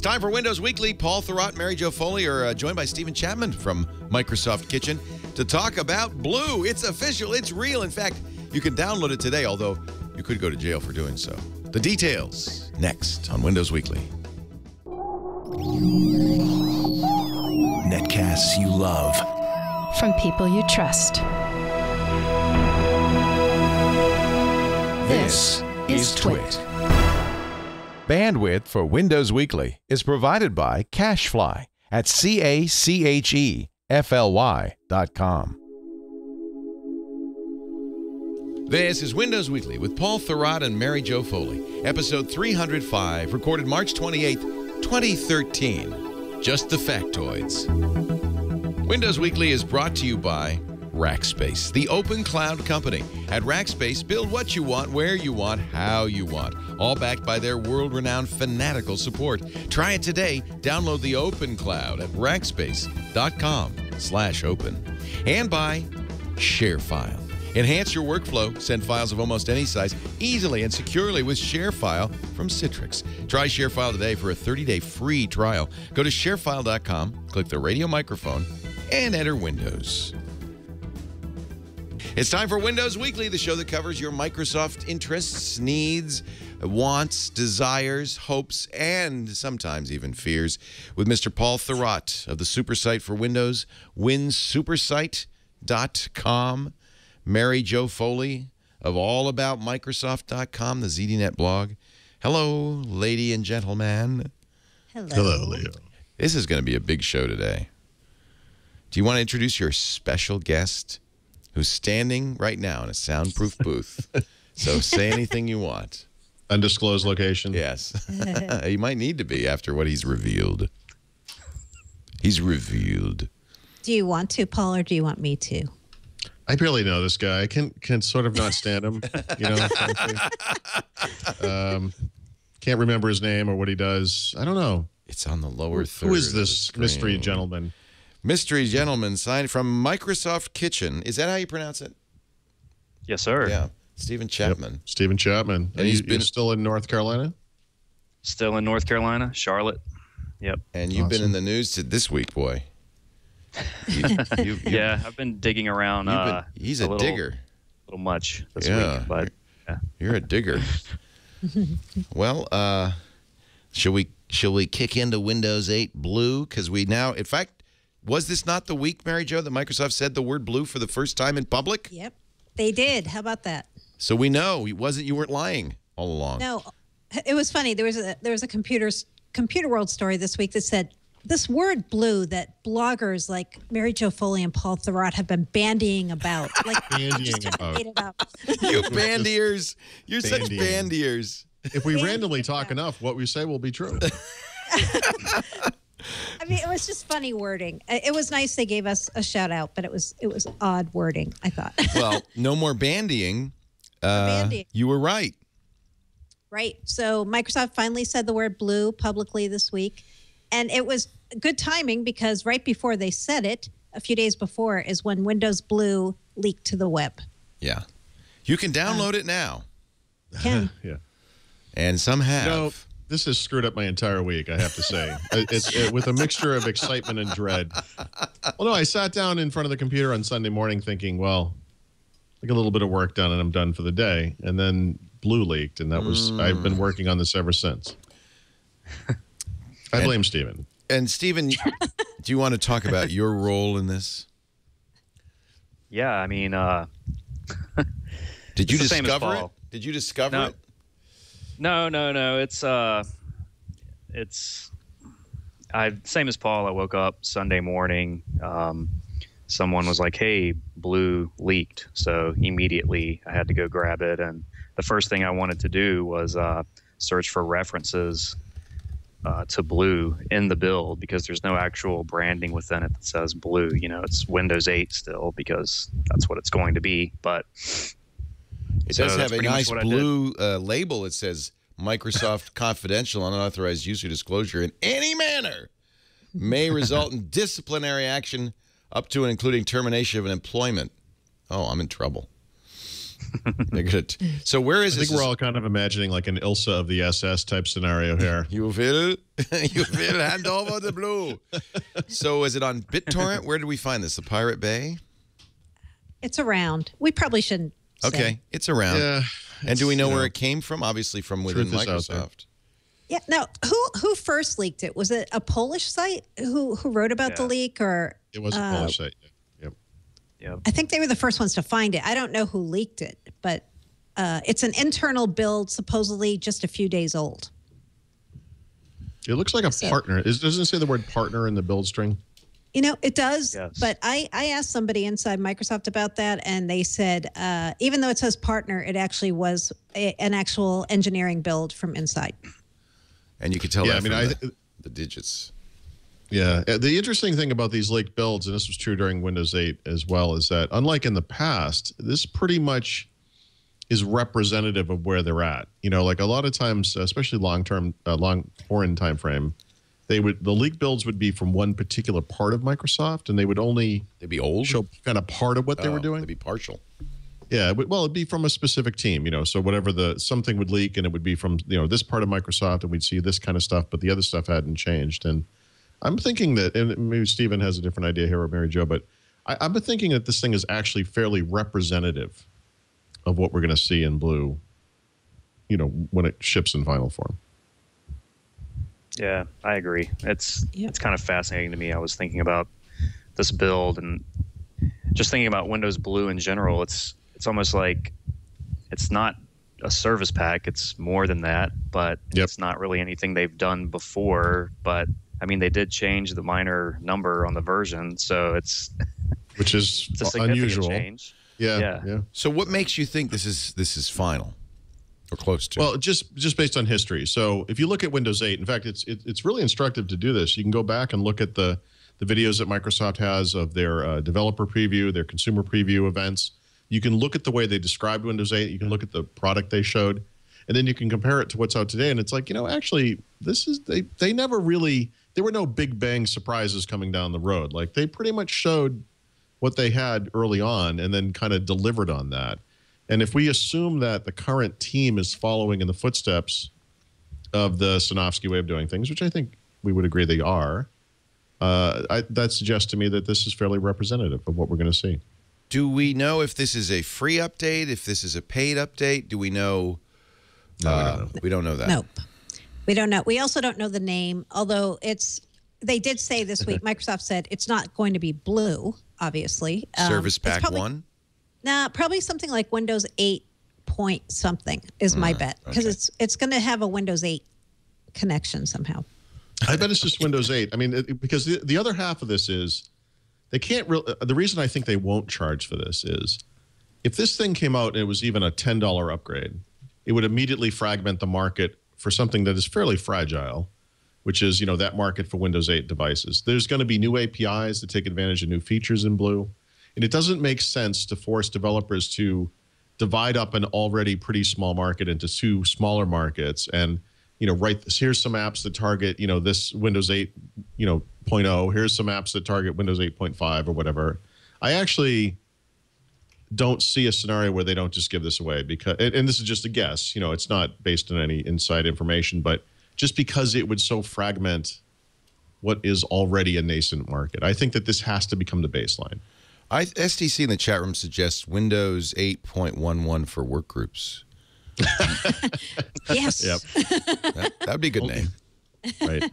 It's time for Windows Weekly. Paul Thurrott and Mary Jo Foley are joined by Stephen Chapman from Microsoft Kitchen to talk about Blue. It's official. It's real. In fact, you can download it today, although you could go to jail for doing so. The details next on Windows Weekly. Netcasts you love. From people you trust. This is Twit. Bandwidth for Windows Weekly is provided by CacheFly at CacheFly.com. This is Windows Weekly with Paul Thurrott and Mary Jo Foley, episode 305, recorded March 28th, 2013. Just the factoids. Windows Weekly is brought to you by Rackspace, the open cloud company. At Rackspace, build what you want, where you want, how you want, all backed by their world-renowned fanatical support. Try it today. Download the open cloud at rackspace.com/open. And by ShareFile. Enhance your workflow. Send files of almost any size easily and securely with ShareFile from Citrix. Try ShareFile today for a 30-day free trial. Go to sharefile.com, click the radio microphone, and enter Windows. It's time for Windows Weekly, the show that covers your Microsoft interests, needs, wants, desires, hopes, and sometimes even fears with Mr. Paul Thurrott of the super site for Windows, winsupersite.com. Mary Jo Foley of allaboutmicrosoft.com, the ZDNet blog. Hello, lady and gentleman. Hello. Hello, Leo. This is going to be a big show today. Do you want to introduce your special guest who's standing right now in a soundproof booth? So say anything you want. Undisclosed location. Yes. He might need to be after what he's revealed. He's revealed. Do you want to, Paul, or do you want me to? I barely know this guy. I can sort of not stand him, you know. Can't remember his name or what he does. I don't know. It's on the lower third. Who is this mystery gentleman? Mystery gentleman signed from Microsoft Kitchen. Is that how you pronounce it? Yes, sir. Yeah. Stephen Chapman. Yep. Stephen Chapman. And he's been still in North Carolina? Still in North Carolina, Charlotte. Yep. And you've been in the news this week, boy. Yeah, I've been digging around. He's a digger. A little much this week, but yeah. You're a digger. Well, shall we kick into Windows 8 Blue? Because we now, in fact, was this not the week, Mary Jo, that Microsoft said the word blue for the first time in public? Yep, they did. How about that? So we know you weren't lying all along. No, it was funny. There was a Computer World story this week that said this word blue that bloggers like Mary Jo Foley and Paul Thurrott have been bandying about. Like, Bandying about. You bandiers. You're such bandiers. If we randomly talk enough, what we say will be true. I mean, it was just funny wording. It was nice they gave us a shout out, but it was odd wording, I thought. Well, no more bandying. You were right. Right. So Microsoft finally said the word blue publicly this week. And it was good timing because right before they said it, a few days before, is when Windows Blue leaked to the web. Yeah. You can download it now. Can. Yeah. And some have. You know, this has screwed up my entire week, I have to say. It's with a mixture of excitement and dread. Well, no, I sat down in front of the computer on Sunday morning thinking, well, I get a little bit of work done and I'm done for the day. And then Blue leaked, and that was I've been working on this ever since. I blame Stephen. And Stephen, do you want to talk about your role in this? Yeah, I mean, did you it's the same as discover it? Paul. Did you discover it? No. It's same as Paul. I woke up Sunday morning. Someone was like, "Hey, Blue leaked," so immediately I had to go grab it. And the first thing I wanted to do was search for references to Blue in the build, because there's no actual branding within it that says Blue. You know, it's Windows 8 still, because that's what it's going to be. But it does have a nice blue label. It says Microsoft Confidential, unauthorized use or disclosure in any manner may result in disciplinary action up to and including termination of an employment. Oh, I'm in trouble. They're gonna so where is I this? think we're all kind of imagining like an Ilsa of the SS type scenario here. You will hand over the blue. So is it on BitTorrent? Where did we find this? The Pirate Bay? It's around. We probably shouldn't say. Okay, it's around. Yeah. And do we know where it came from? Obviously from within Truth is out there. Microsoft. Yeah. Now, who first leaked it? Was it a Polish site who wrote about the leak, or It was a Polish site. Yep. Yep. I think they were the first ones to find it. I don't know who leaked it, but it's an internal build, supposedly just a few days old. It looks like a partner. It doesn't say the word partner in the build string. You know, it does, Yes. but I asked somebody inside Microsoft about that, and they said even though it says partner, it actually was an actual engineering build from inside. And you could tell Yeah, that I mean, from the digits. Yeah. The interesting thing about these leaked builds, and this was true during Windows 8 as well, is that unlike in the past, this pretty much is representative of where they're at. You know, like a lot of times, especially long foreign time frame, the leaked builds would be from one particular part of Microsoft, and they would only They'd be old. show kind of part of what they were doing. They'd be partial. Yeah, well, it'd be from a specific team, you know. So whatever something would leak, and it would be from this part of Microsoft, and we'd see this kind of stuff, but the other stuff hadn't changed. And I'm thinking that, and maybe Stephen has a different idea here, or Mary Jo, but I've been thinking that this thing is actually fairly representative of what we're going to see in Blue, when it ships in final form. Yeah, I agree. It's kind of fascinating to me. I was thinking about this build and just thinking about Windows Blue in general. It's almost like it's not a service pack. It's more than that, but it's not really anything they've done before. But I mean, they did change the minor number on the version, so which is it's a significant unusual. change. Yeah. So what makes you think this is final or close to? Well, just based on history. So if you look at Windows 8, in fact, it's really instructive to do this. You can go back and look at the videos that Microsoft has of their developer preview, their consumer preview events. You can look at the way they described Windows 8. You can look at the product they showed, and then you can compare it to what's out today. And it's like, actually, they never really, there were no big bang surprises coming down the road. Like they pretty much showed what they had early on and then kind of delivered on that. And if we assume that the current team is following in the footsteps of the Sinofsky way of doing things, which I think we would agree they are, that suggests to me that this is fairly representative of what we're going to see. Do we know if this is a free update, if this is a paid update? Do we know? No, we don't know that. Nope. We don't know. We also don't know the name, although they did say this week, Microsoft said it's not going to be Blue, obviously. Service Pack 1? Nah, probably something like Windows 8 point something is my bet, because it's going to have a Windows 8 connection somehow. I bet it's just Windows 8. I mean, because the other half of this is they can't really. The reason I think they won't charge for this is if this thing came out and it was even a $10 upgrade, it would immediately fragment the market for something that is fairly fragile, which is, that market for Windows 8 devices. There's going to be new APIs to take advantage of new features in Blue. And it doesn't make sense to force developers to divide up an already pretty small market into two smaller markets and, here's some apps that target, this Windows 8, 0.0. Here's some apps that target Windows 8.5 or whatever. I actually don't see a scenario where they don't just give this away because, and this is just a guess, it's not based on any inside information, but just because it would so fragment what is already a nascent market. I think that this has to become the baseline. STC in the chat room suggests Windows 8.11 for workgroups. Yes. Yep. That would be a good name. Right. Kind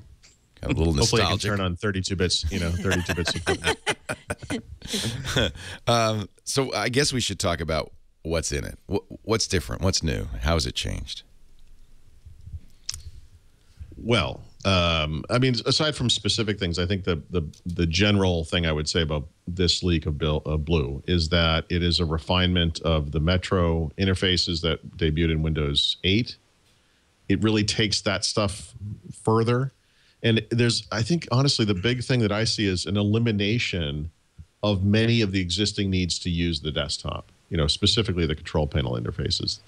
of a little Hopefully nostalgic. it can turn on 32 bits, 32 bits equipment. So I guess we should talk about what's in it. What's different? What's new? How has it changed? Well, I mean, aside from specific things, I think the general thing I would say about this leak of Blue is that it is a refinement of the Metro interfaces that debuted in Windows 8. It really takes that stuff further. And I think, honestly, the big thing that I see is an elimination of many of the existing needs to use the desktop, specifically the control panel interfaces.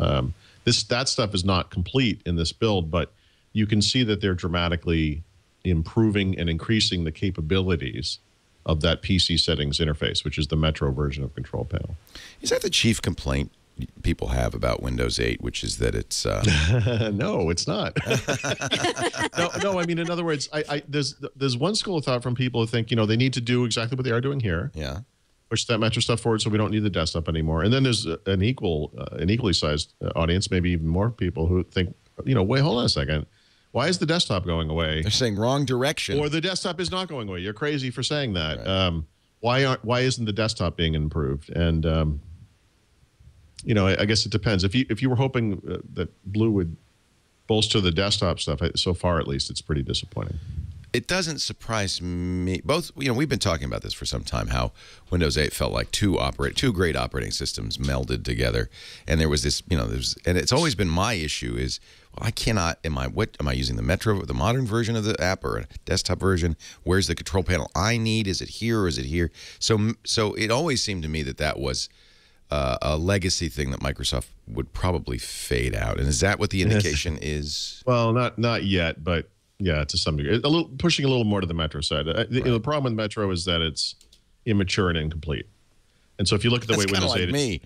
That stuff is not complete in this build, but you can see that they're dramatically improving and increasing the capabilities of that PC settings interface, which is the Metro version of Control Panel. Is that the chief complaint people have about Windows 8, which is that it's no, it's not. no. I mean, in other words, there's one school of thought from people who think they need to do exactly what they are doing here. Yeah. Push that metro stuff forward so we don't need the desktop anymore. And then there's an equally sized audience, maybe even more people who think, wait, hold on a second. Why is the desktop going away? They're saying wrong direction. Or the desktop is not going away. You're crazy for saying that. Right. Why isn't the desktop being improved? And I guess it depends. If you were hoping that Blue would bolster the desktop stuff, so far at least, it's pretty disappointing. It doesn't surprise me. Both, we've been talking about this for some time, how Windows 8 felt like two great operating systems melded together. And there was this, and it's always been my issue is, well, I cannot, am I using the modern version of the app or a desktop version? Where's the control panel I need? Is it here or is it here? So it always seemed to me that was a legacy thing that Microsoft would probably fade out. And is that what the indication is? Well, not yet, but yeah, to some degree, pushing a little more to the Metro side. The problem with Metro is that it's immature and incomplete. And so if you look at the way Windows 8 is, me.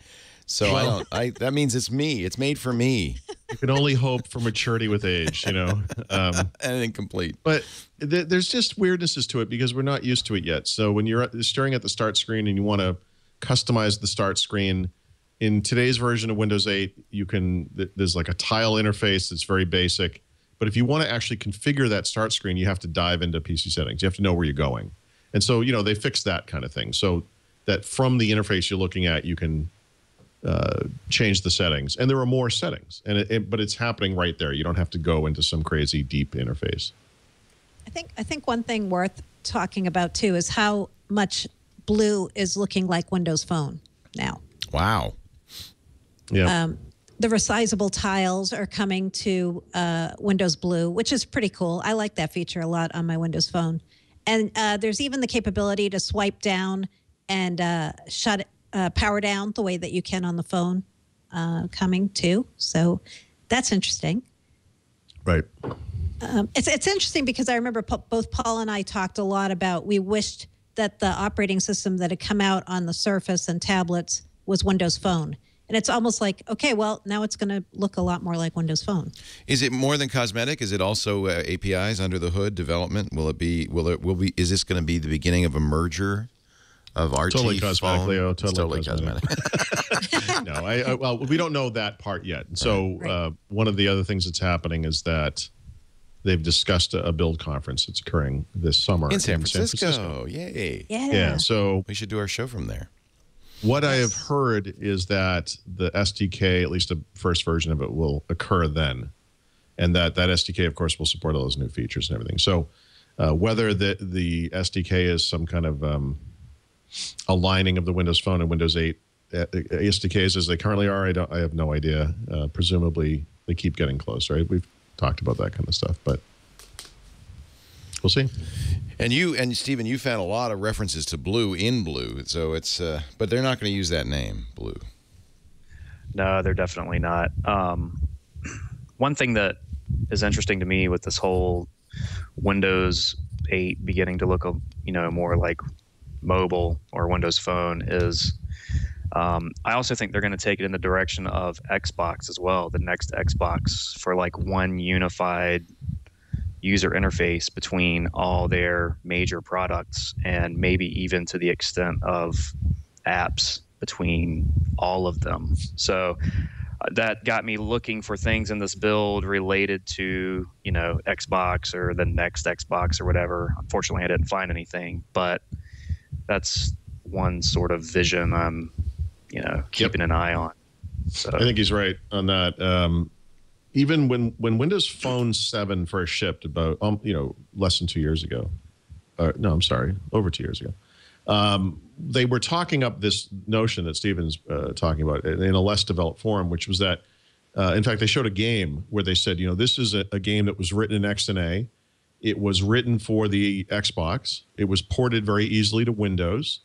So that means it's me. It's made for me. You can only hope for maturity with age, and incomplete. But there's just weirdnesses to it because we're not used to it yet. So when you're staring at the start screen and you want to customize the start screen, in today's version of Windows 8, there's like a tile interface that's very basic. But if you want to actually configure that start screen, you have to dive into PC settings. You have to know where you're going. And so, they fixed that kind of thing. So that from the interface you're looking at, you can change the settings. And there are more settings. But it's happening right there. You don't have to go into some crazy deep interface. I think one thing worth talking about, too, is how much Blue is looking like Windows Phone now. Wow. Yeah. The resizable tiles are coming to Windows Blue, which is pretty cool. I like that feature a lot on my Windows Phone. And there's even the capability to swipe down and power down the way that you can on the phone coming too. So that's interesting. Right. It's interesting because I remember both Paul and I talked a lot about we wished that the operating system that had come out on the Surface and tablets was Windows Phone. And it's almost like, okay, well, now it's going to look a lot more like Windows Phone. Is it more than cosmetic? Is it also APIs under the hood development? Is this going to be the beginning of a merger of RT totally cosmetic, phone? Leo. Totally cosmetic. No, well, we don't know that part yet. So Right. One of the other things that's happening is that they've discussed a build conference that's occurring this summer in San Francisco. Yay. Yeah. So We should do our show from there. what I have heard is that the SDK, at least the first version of it, will occur then. And that SDK, of course, will support all those new features and everything. So whether the SDK is some kind of aligning of the Windows Phone and Windows 8 SDKs as they currently are, I have no idea. Presumably, they keep getting close, right? We've talked about that kind of stuff, but we'll see. And Stephen, you found a lot of references to Blue in Blue, so it's but they're not going to use that name, Blue. No, they're definitely not. One thing that is interesting to me with this whole Windows 8 beginning to look, more like mobile or Windows Phone is I also think they're going to take it in the direction of Xbox as well, the next Xbox, for like one unified user interface between all their major products, and maybe even to the extent of apps between all of them. So that got me looking for things in this build related to, Xbox or the next Xbox or whatever. Unfortunately, I didn't find anything, but that's one sort of vision I'm, keeping an eye on. So I think he's right on that. Even when Windows Phone 7 first shipped about, less than 2 years ago, no, I'm sorry, over 2 years ago, they were talking up this notion that Stephen's talking about in a less developed form, which was that, in fact, they showed a game where they said, this is a game that was written in XNA. It was written for the Xbox. It was ported very easily to Windows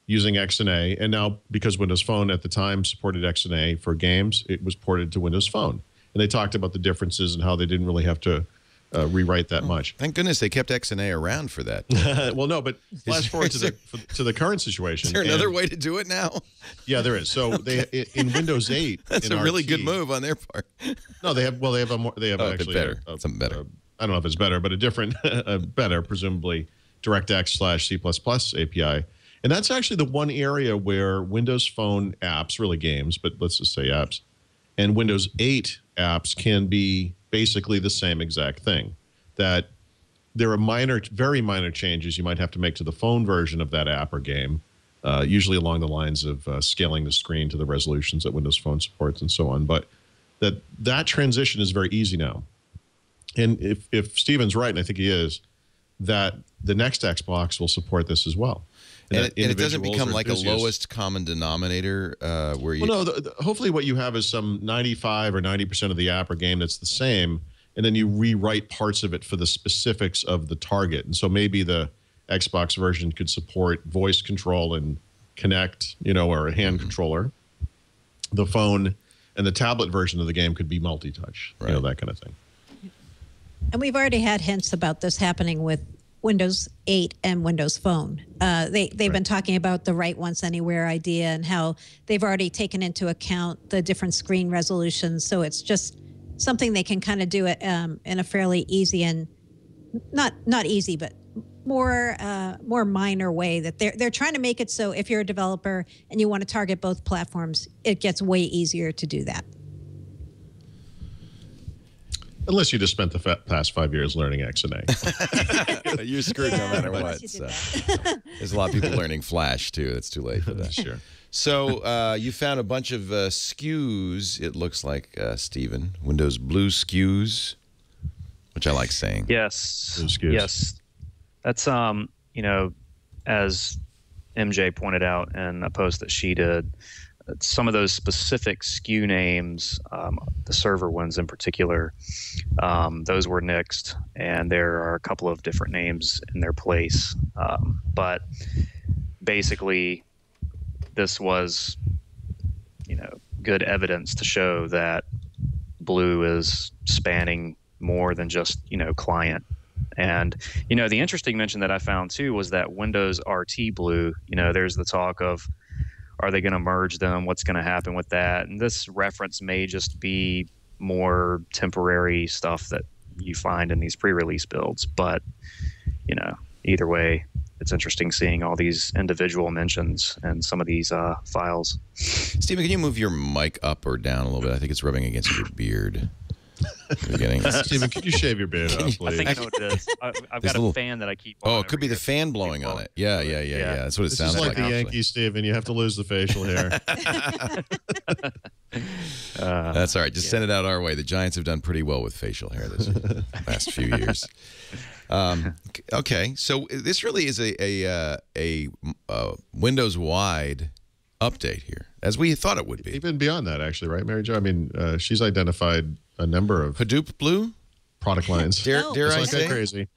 using XNA. And now, because Windows Phone at the time supported XNA for games, it was ported to Windows Phone. And they talked about the differences and how they didn't really have to rewrite that much. Thank goodness they kept XNA around for that. Well, no, but flash forward to the current situation. Is there another way to do it now? Yeah, there is. So they in Windows 8. That's a really good move on their part. No, they have. Well, they have actually better. Something better. I don't know if it's better, but a different, better, presumably DirectX/C++ API. And that's actually the one area where Windows Phone apps, really games, but let's just say apps, and Windows 8 apps can be basically the same exact thing. That there are very minor changes you might have to make to the phone version of that app or game, usually along the lines of scaling the screen to the resolutions that Windows Phone supports and so on. But that transition is very easy now. And if Steven's right, and I think he is, that the next Xbox will support this as well. And it doesn't become like a lowest common denominator where you... Well, no, hopefully what you have is some 95 or 90% of the app or game that's the same, and then you rewrite parts of it for the specifics of the target. And so maybe the Xbox version could support voice control and Kinect, or a hand controller. The phone and the tablet version of the game could be multi-touch, that kind of thing. And we've already had hints about this happening with Windows 8 and Windows Phone. They've been talking about the Write Once Anywhere idea and how they've already taken into account the different screen resolutions. So it's just something they can kind of do it in a fairly easy and not easy, but more minor way. That they're trying to make it so if you're a developer and you want to target both platforms, it gets way easier to do that. Unless you just spent the past 5 years learning XNA. You're screwed no matter what. So. There's a lot of people learning Flash, too. It's too late for that. Sure. So you found a bunch of SKUs, it looks like, Stephen. Windows Blue SKUs, which I like saying. Yes. Blue SKUs. Yes. That's, as MJ pointed out in a post that she did, some of those specific SKU names, the server ones in particular, those were nixed, and there are a couple of different names in their place. But basically, this was, good evidence to show that Blue is spanning more than just, client. And, the interesting mention that I found, too, was that Windows RT Blue, there's the talk of, are they going to merge them? What's going to happen with that? And this reference may just be more temporary stuff that you find in these pre-release builds. But, either way, it's interesting seeing all these individual mentions and some of these files. Stephen, can you move your mic up or down a little bit? I think it's rubbing against your beard. Stephen, could you shave your beard off, please? I think I know what it is. I've got a fan that I keep on. Oh, it could be the fan blowing on it. Yeah. That's what it sounds like. This is like the Yankees, Stephen. You have to lose the facial hair. That's all right. Just send it out our way. The Giants have done pretty well with facial hair this last few years. Okay, so this really is a Windows-wide update here, as we thought it would be. Even beyond that, actually, right, Mary Jo? I mean, she's identified a number of Hadoop Blue product lines. Dare I say? Crazy.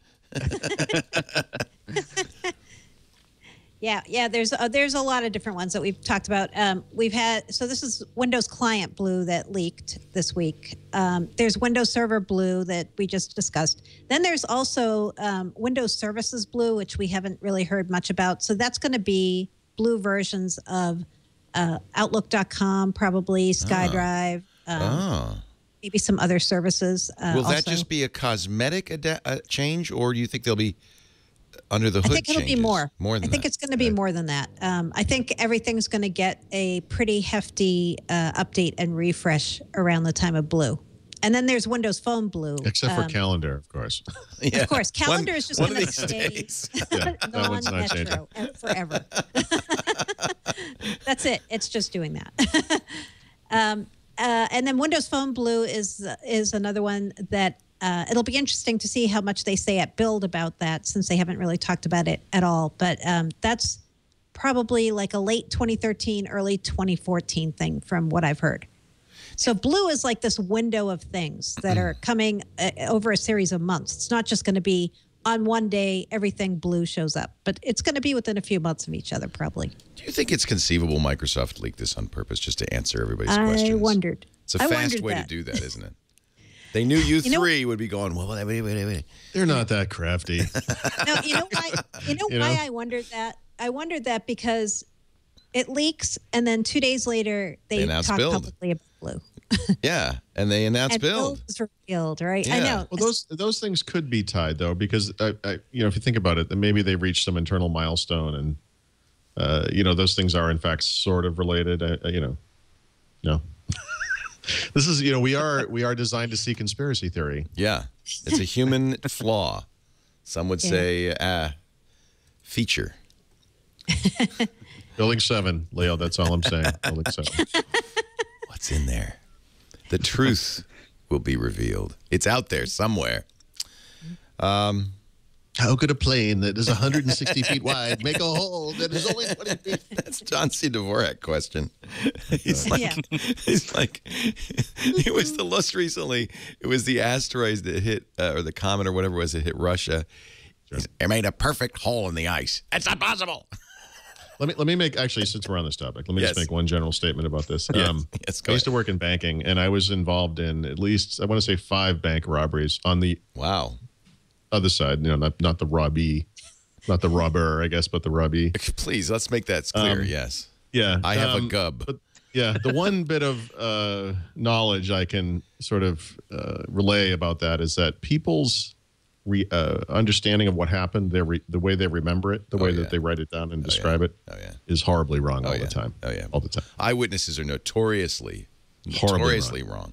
Yeah. There's a lot of different ones that we've talked about. So this is Windows Client Blue that leaked this week. There's Windows Server Blue that we just discussed. Then there's also Windows Services Blue, which we haven't really heard much about. So that's going to be blue versions of Outlook.com, probably SkyDrive. Maybe some other services. Will that just be a cosmetic change, or do you think they'll be under the hood? I think it'll be more. More than that. I think it's going to be more than that. I think everything's going to get a pretty hefty update and refresh around the time of Blue. And then there's Windows Phone Blue. Except for Calendar, of course. Yeah. Of course. Calendar is just going to stay non-metro forever. That's it. It's just doing that. And then Windows Phone Blue is another one that it'll be interesting to see how much they say at Build about that, since they haven't really talked about it at all. But that's probably like a late 2013, early 2014 thing from what I've heard. So Blue is like this window of things that are coming over a series of months. It's not just going to be on one day, everything Blue shows up, but it's going to be within a few months of each other, probably. Do you think it's conceivable Microsoft leaked this on purpose just to answer everybody's questions? I wondered. It's a fast way to do that, isn't it? They knew you three would be going, well, wait. They're not that crafty. No, you know why? Why I wondered that? I wondered that because it leaks, and then 2 days later they announce talk build. publicly about blue. Yeah, and they announced And build. was revealed, right? Yeah. I know. Well, those things could be tied though, because if you think about it, then maybe they reached some internal milestone, and those things are in fact sort of related. No. This is we are designed to see conspiracy theory. Yeah, it's a human flaw. Some would say feature. Building 7, Leo. That's all I'm saying. Building 7. What's in there? The truth will be revealed. It's out there somewhere. How could a plane that is 160 feet wide make a hole that is only 20 feet? That's John C. Dvorak question. He's like, it was the most recently. It was the asteroids that hit, or the comet or whatever it was that hit Russia. Sure. It made a perfect hole in the ice. It's impossible. Let me make, actually, since we're on this topic, let me just make one general statement about this. Yes, I used to work in banking, and I was involved in at least, I want to say, 5 bank robberies on the other side. Not the robbie, not the robber, I guess, but the robbie. Please, let's make that clear. Yes. Yeah. I have a gub. But, the one bit of knowledge I can sort of relay about that is that people's understanding of what happened, the way they remember it, the way that they write it down and describe it, is horribly wrong all the time. Oh yeah, all the time. Eyewitnesses are notoriously wrong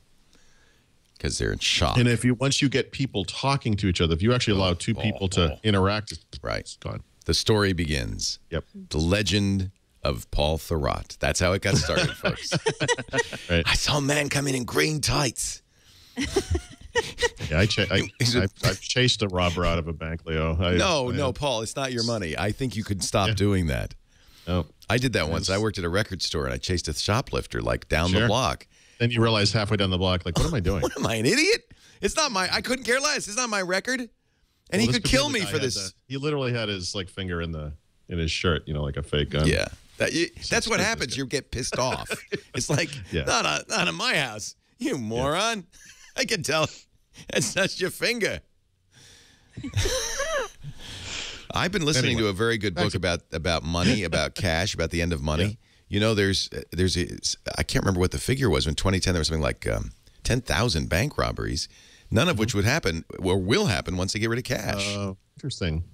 because they're in shock. And once you get people talking to each other, if you actually allow two people to interact, it's gone. The story begins. Yep. The legend of Paul Thurrott. That's how it got started, folks. Right. I saw a man come in green tights. Yeah, I've chased a robber out of a bank, Leo. No, Paul, it's not your money. I think you could stop doing that. No. I did that once. I worked at a record store, and I chased a shoplifter, down the block. Then you realize halfway down the block, what am I doing? What am I, an idiot? It's not I couldn't care less. It's not my record. And he could kill me for this. He literally had his finger in his shirt, like a fake gun. Yeah. That's what happens. You get pissed off. It's like, not in my house. You moron. I can tell. It's just your finger. I've been listening to a very good book about money, about cash, about the end of money. Yeah. There's I can't remember what the figure was. In 2010, there was something like 10,000 bank robberies, none of which would happen or will happen once they get rid of cash. Interesting.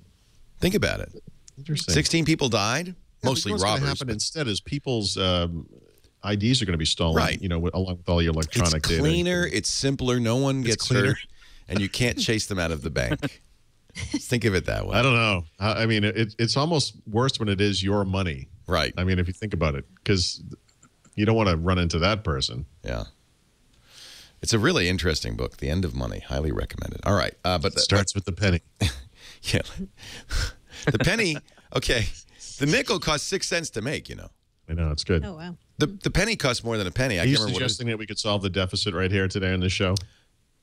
Think about it. Interesting. 16 people died, mostly what's robbers. What's going to happen instead is people's IDs are going to be stolen, right? Along with all your electronic data. It's cleaner, it's simpler, no one gets hurt, and you can't chase them out of the bank. Think of it that way. I don't know. I mean, it's almost worse when it is your money. Right. I mean, if you think about it, because you don't want to run into that person. Yeah. It's a really interesting book, The End of Money. Highly recommended. All right. But it starts with the penny. Yeah. The penny, okay. The nickel costs 6 cents to make, I know, it's good. Oh, wow. The penny costs more than a penny. Are you suggesting that we could solve the deficit right here today on this show?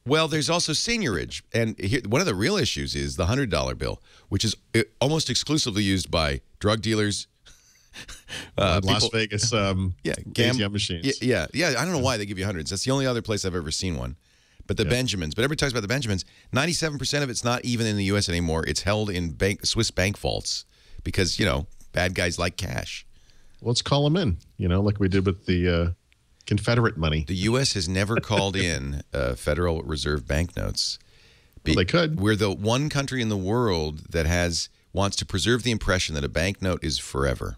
Well, there's also seniorage. And one of the real issues is the $100 bill, which is almost exclusively used by drug dealers. Las Vegas ATM machines. Yeah. I don't know why they give you hundreds. That's the only other place I've ever seen one. But the Benjamins. But everybody talks about the Benjamins. 97% of it's not even in the U.S. anymore. It's held in Swiss bank vaults because, bad guys like cash. Let's call them in, like we did with the Confederate money. The U.S. has never called in Federal Reserve banknotes. Well, they could. We're the one country in the world that wants to preserve the impression that a banknote is forever.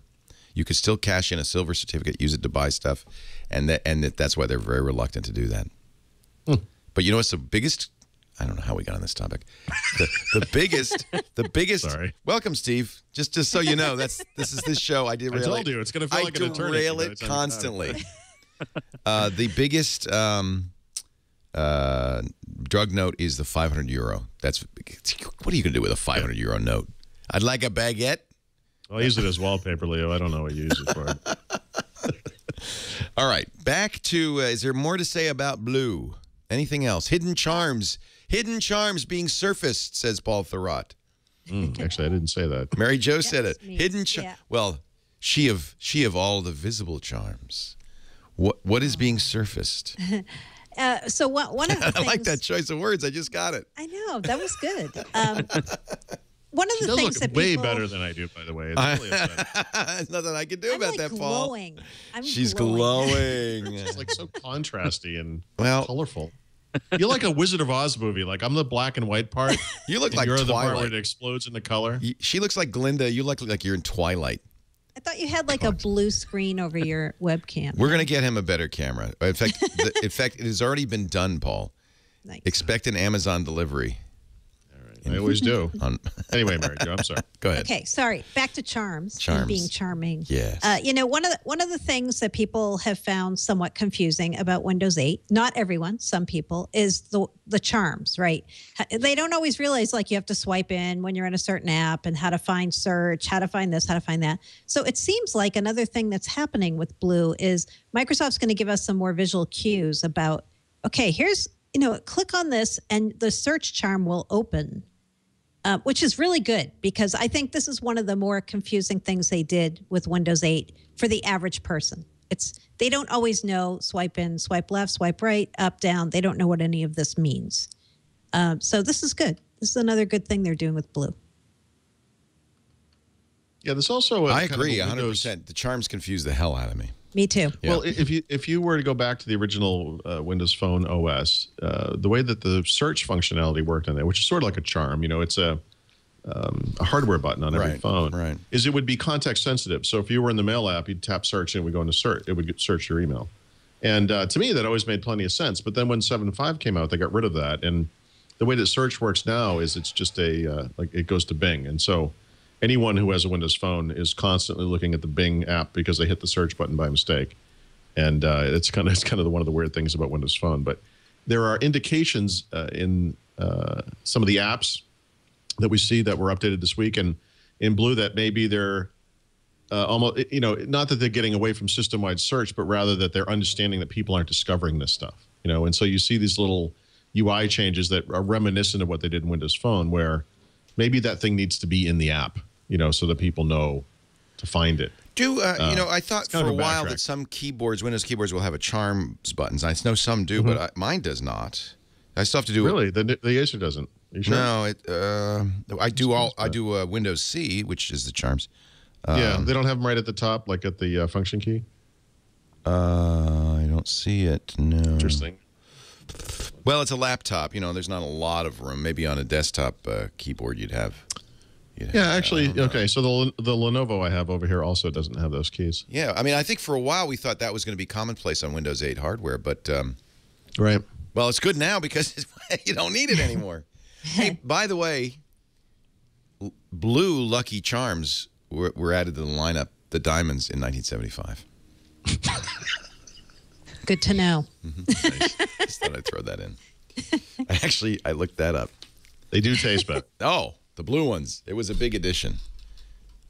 You could still cash in a silver certificate, use it to buy stuff, and that's why they're very reluctant to do that. But what's the biggest? I don't know how we got on this topic. The biggest. Sorry. Welcome, Steve. Just so you know, this show. I derail. I told you it's going to feel like an eternity. I derail it constantly. The biggest drug note is the 500 euro. What are you going to do with a 500 euro note? I'd like a baguette. I'll use it as wallpaper, Leo. I don't know what you use it for. All right, back to. Is there more to say about blue? Anything else? Hidden charms being surfaced, says Paul Thurrott. Actually, I didn't say that. Mary Jo said it. Hidden yeah. Well, she of all the visible charms. What is being surfaced? So one of the things, I like that choice of words. I just got it. I know that was good. One of She the does things look that way people, better than I do, by the way. It's really upsetting. There's nothing I can do I'm about like that, Paul. glowing. I'm She's glowing. glowing. It's like so contrasty and Well- colorful. You're like a Wizard of Oz movie. Like I'm the black and white part. You look and like you're the part where Twilight. it explodes into color. She looks like Glinda. You look like you're in Twilight. I thought you had like a blue screen over your webcam. We're going to get him a better camera. In fact, it has already been done, Paul. Nice. Expect an Amazon delivery. I always do. On, Anyway, Mary Jo, I'm sorry. go ahead. Okay, sorry. Back to charms. Charms. And being charming. Yes. One of the things that people have found somewhat confusing about Windows 8, not everyone, some people, is the charms, right? They don't always realize like you have to swipe in when you're in a certain app and how to find search, how to find this, how to find that. So it seems like another thing that's happening with Blue is Microsoft's going to give us some more visual cues about, okay, here's, click on this and the search charm will open. Which is really good because I think this is one of the more confusing things they did with Windows 8 for the average person. They don't always know swipe in, swipe left, swipe right, up, down. They don't know what any of this means. So this is good. This is another good thing they're doing with Blue. Yeah, there's also I agree 100%. The charms confuse the hell out of me. Me too. Yeah. Well, if you were to go back to the original Windows Phone OS, the way that the search functionality worked on there, which is sort of like a charm, it's a hardware button on every phone, right. is it would be context sensitive. So if you were in the Mail app, you'd tap search and it would go into search. It would search your email. And to me, that always made plenty of sense. But then when 7.5 came out, they got rid of that. And the way that search works now is it's just it goes to Bing. And so anyone who has a Windows Phone is constantly looking at the Bing app because they hit the search button by mistake. And it's kind of one of the weird things about Windows Phone. But there are indications in some of the apps that we see that were updated this week and in Blue that maybe they're almost, not that they're getting away from system-wide search, but rather that they're understanding that people aren't discovering this stuff. And so you see these little UI changes that are reminiscent of what they did in Windows Phone, where maybe that thing needs to be in the app, so that people know to find it. I thought for a while backtrack. that some keyboards, Windows keyboards, will have a charms buttons. I know some do, but mine does not. I still have to do Really, the Acer doesn't. Are you sure? No, I do Windows C, which is the charms. Yeah, they don't have them right at the top, like at the function key. I don't see it. No. Interesting. Well, it's a laptop. There's not a lot of room. Maybe on a desktop keyboard, you'd have. Yeah, actually, okay. So the Lenovo I have over here also doesn't have those keys. Yeah, I think for a while we thought that was going to be commonplace on Windows 8 hardware, but Right. Well, it's good now because you don't need it anymore. Hey, by the way, Blue Lucky Charms were added to the lineup, the diamonds, in 1975. Good to know. Nice. Just thought I'd throw that in. I looked that up. They do taste better. Oh, the blue ones. It was a big addition.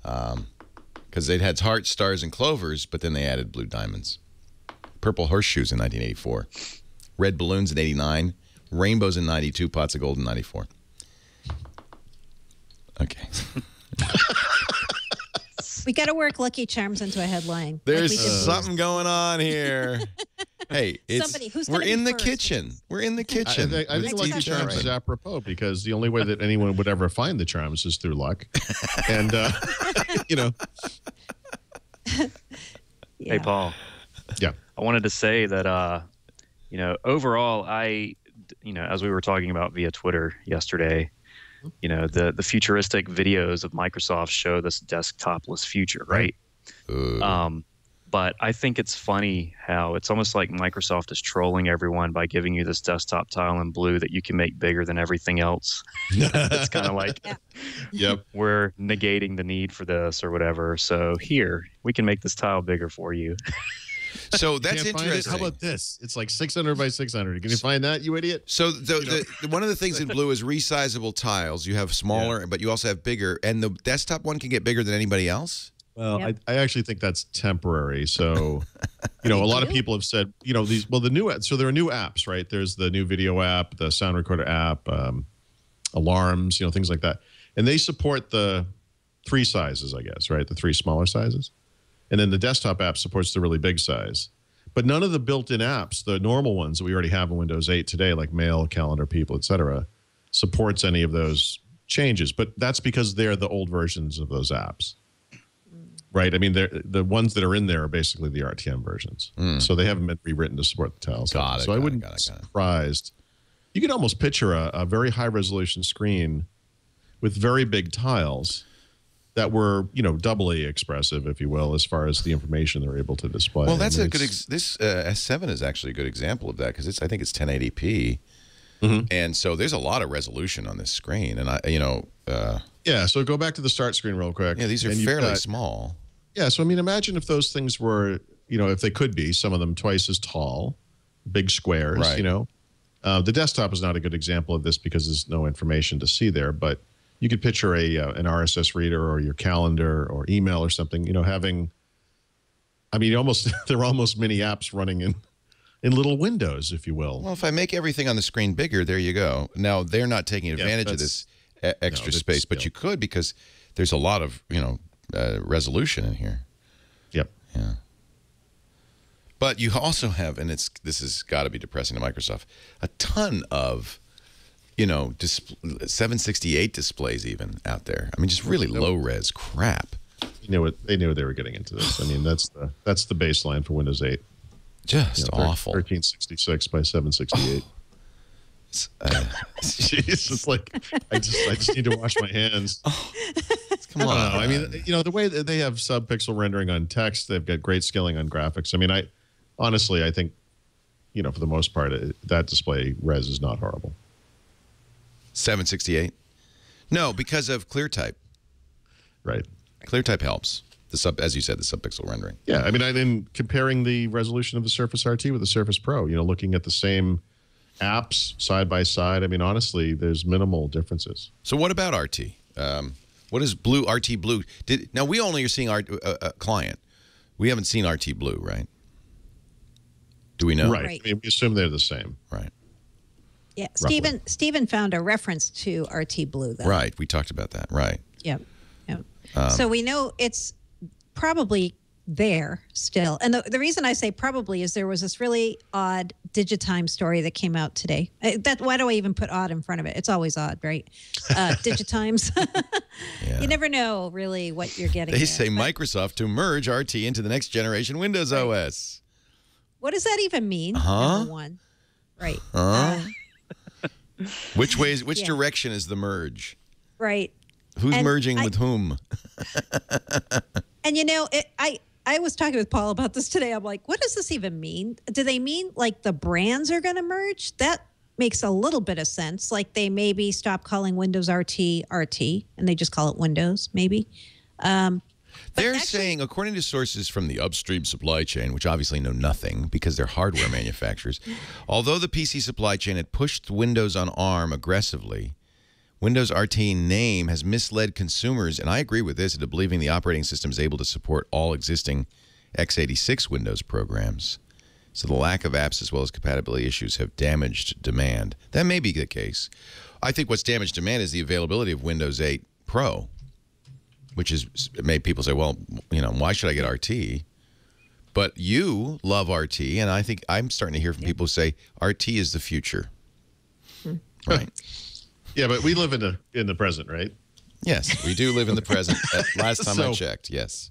Because they'd had hearts, stars, and clovers, but then they added blue diamonds. Purple horseshoes in 1984. Red balloons in 89. Rainbows in 92. Pots of gold in 94. Okay. We got to work Lucky Charms into a headline. There's like we did something going on here. Hey, we're in the kitchen. We're in the kitchen. I think Lucky Charms is apropos because the only way that anyone would ever find the charms is through luck. And, Hey, Paul. Yeah. I wanted to say that, overall, as we were talking about via Twitter yesterday, the futuristic videos of Microsoft show this desktopless future, right? But I think it's funny how it's almost like Microsoft is trolling everyone by giving you this desktop tile in blue that you can make bigger than everything else. It's kind of like, Yep, we're negating the need for this or whatever. So here, we can make this tile bigger for you. So that's Can't find it? interesting. How about this? It's like 600 by 600. Can you find that, you idiot? So one of the things in blue is resizable tiles. You have smaller, but you also have bigger. And the desktop one can get bigger than anybody else? Well, Yep. I actually think that's temporary. So, a lot of people have said, there are new apps, right? There's the new video app, the sound recorder app, alarms, things like that. And they support the 3 sizes, I guess, right? The 3 smaller sizes. And then the desktop app supports the really big size. But none of the built-in apps, the normal ones that we already have in Windows 8 today, like Mail, Calendar, People, etc., supports any of those changes. But that's because they're the old versions of those apps. Right? I mean, the ones that are in there are basically the RTM versions. So they haven't been rewritten to support the tiles. So I wouldn't be surprised. You could almost picture a very high-resolution screen with very big tiles that were, doubly expressive, if you will, as far as the information they're able to display. Well, that's a good. This S7 is actually a good example of that because I think it's 1080p, and so there's a lot of resolution on this screen. And yeah. So go back to the start screen real quick. Yeah, these are fairly small. Yeah. So I mean, imagine if those things were, if they could be, some of them twice as tall, big squares. Right. The desktop is not a good example of this because there's no information to see there, but you could picture an RSS reader or your calendar or email or something, having, I mean, they're almost mini apps running in little windows, if you will. Well, if I make everything on the screen bigger, there you go. Now, they're not taking advantage of this extra space, but you could because there's a lot of, resolution in here. Yep. Yeah. But you also have, and this has got to be depressing to Microsoft, a ton of 768 displays even out there. I mean, just really low res crap. They knew they were getting into this. I mean, that's the baseline for Windows 8. Just awful. 1366 by 768. Jeez, it's like I just need to wash my hands. Come on. I mean, the way that they have sub-pixel rendering on text, they've got great scaling on graphics. I mean, honestly, I think, for the most part, that display res is not horrible. 768? No, because of ClearType. Right. ClearType helps. As you said, the sub-pixel rendering. Yeah, I mean, I've been comparing the resolution of the Surface RT with the Surface Pro. Now at the same apps side by side. I mean, honestly, there's minimal differences. So what about RT? What is Blue RT Blue? Now we only are seeing client. We haven't seen RT Blue, right? Do we know? Right. I mean, we assume they're the same. Right. Yeah, Stephen found a reference to RT Blue, though. Right, we talked about that. Right. Yeah. So we know it's probably there still. And the reason I say probably is there was this really odd Digitime story that came out today. Why do I even put odd in front of it? It's always odd, right? Digitimes. Yeah. You never know really what you're getting. They say Microsoft to merge RT into the next generation Windows OS. What does that even mean? Number one. Right. Which direction is the merge? Right. Who's merging with whom? And I was talking with Paul about this today. I'm like, what does this even mean? Do they mean like the brands are going to merge? That makes a little bit of sense. Like they maybe stop calling Windows RT RT and they just call it Windows, maybe. They're saying, according to sources from the upstream supply chain, which obviously know nothing because they're hardware manufacturers, although the PC supply chain had pushed Windows on ARM aggressively, Windows RT name has misled consumers, and I agree with this, into believing the operating system is able to support all existing x86 Windows programs. So the lack of apps as well as compatibility issues have damaged demand. That may be the case. I think what's damaged demand is the availability of Windows 8 Pro, which has made people say, well, why should I get RT? But you love RT, and I think I'm starting to hear from people who say RT is the future. Right? Yeah, but we live in the present, right? Yes, we do live in the present. Last time I checked, yes.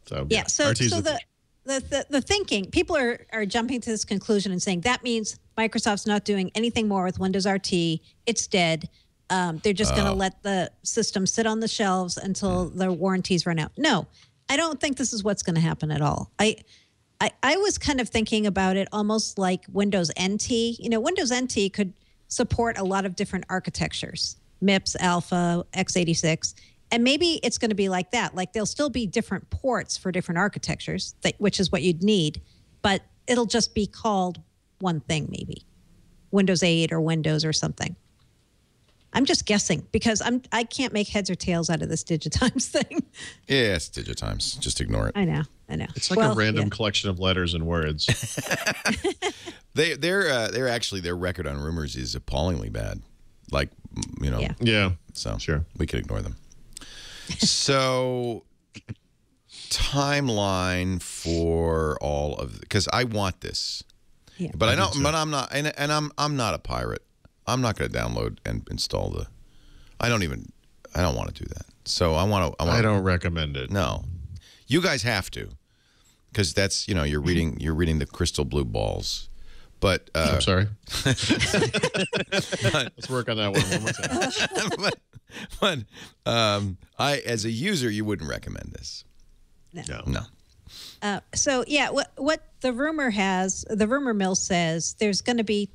So the thinking, people are jumping to this conclusion and saying that means Microsoft's not doing anything more with Windows RT. It's dead. They're just going to let the system sit on the shelves until their warranties run out. No, I don't think this is what's going to happen at all. I was kind of thinking about it almost like Windows NT. Windows NT could support a lot of different architectures, MIPS, Alpha, x86, and maybe it's going to be like that. Like there'll still be different ports for different architectures, which is what you'd need, but it'll just be called one thing, maybe Windows 8 or Windows or something. I'm just guessing because I can't make heads or tails out of this Digitimes thing. Yeah, it's Digitimes. Just ignore it. I know. It's like a random collection of letters and words. They're actually, their record on rumors is appallingly bad. Like, Yeah. So sure, we could ignore them. So timeline for all of, because I want this. Yeah. But I don't. But I'm not, and I'm not a pirate. I'm not going to download and install the. I don't want to do that. So I want to. I don't recommend it. No, you guys have to, because that's you're reading the crystal blue balls. But I'm sorry. Let's work on that one more time. but I, as a user, you wouldn't recommend this. No. So yeah, what the rumor mill says, there's going to be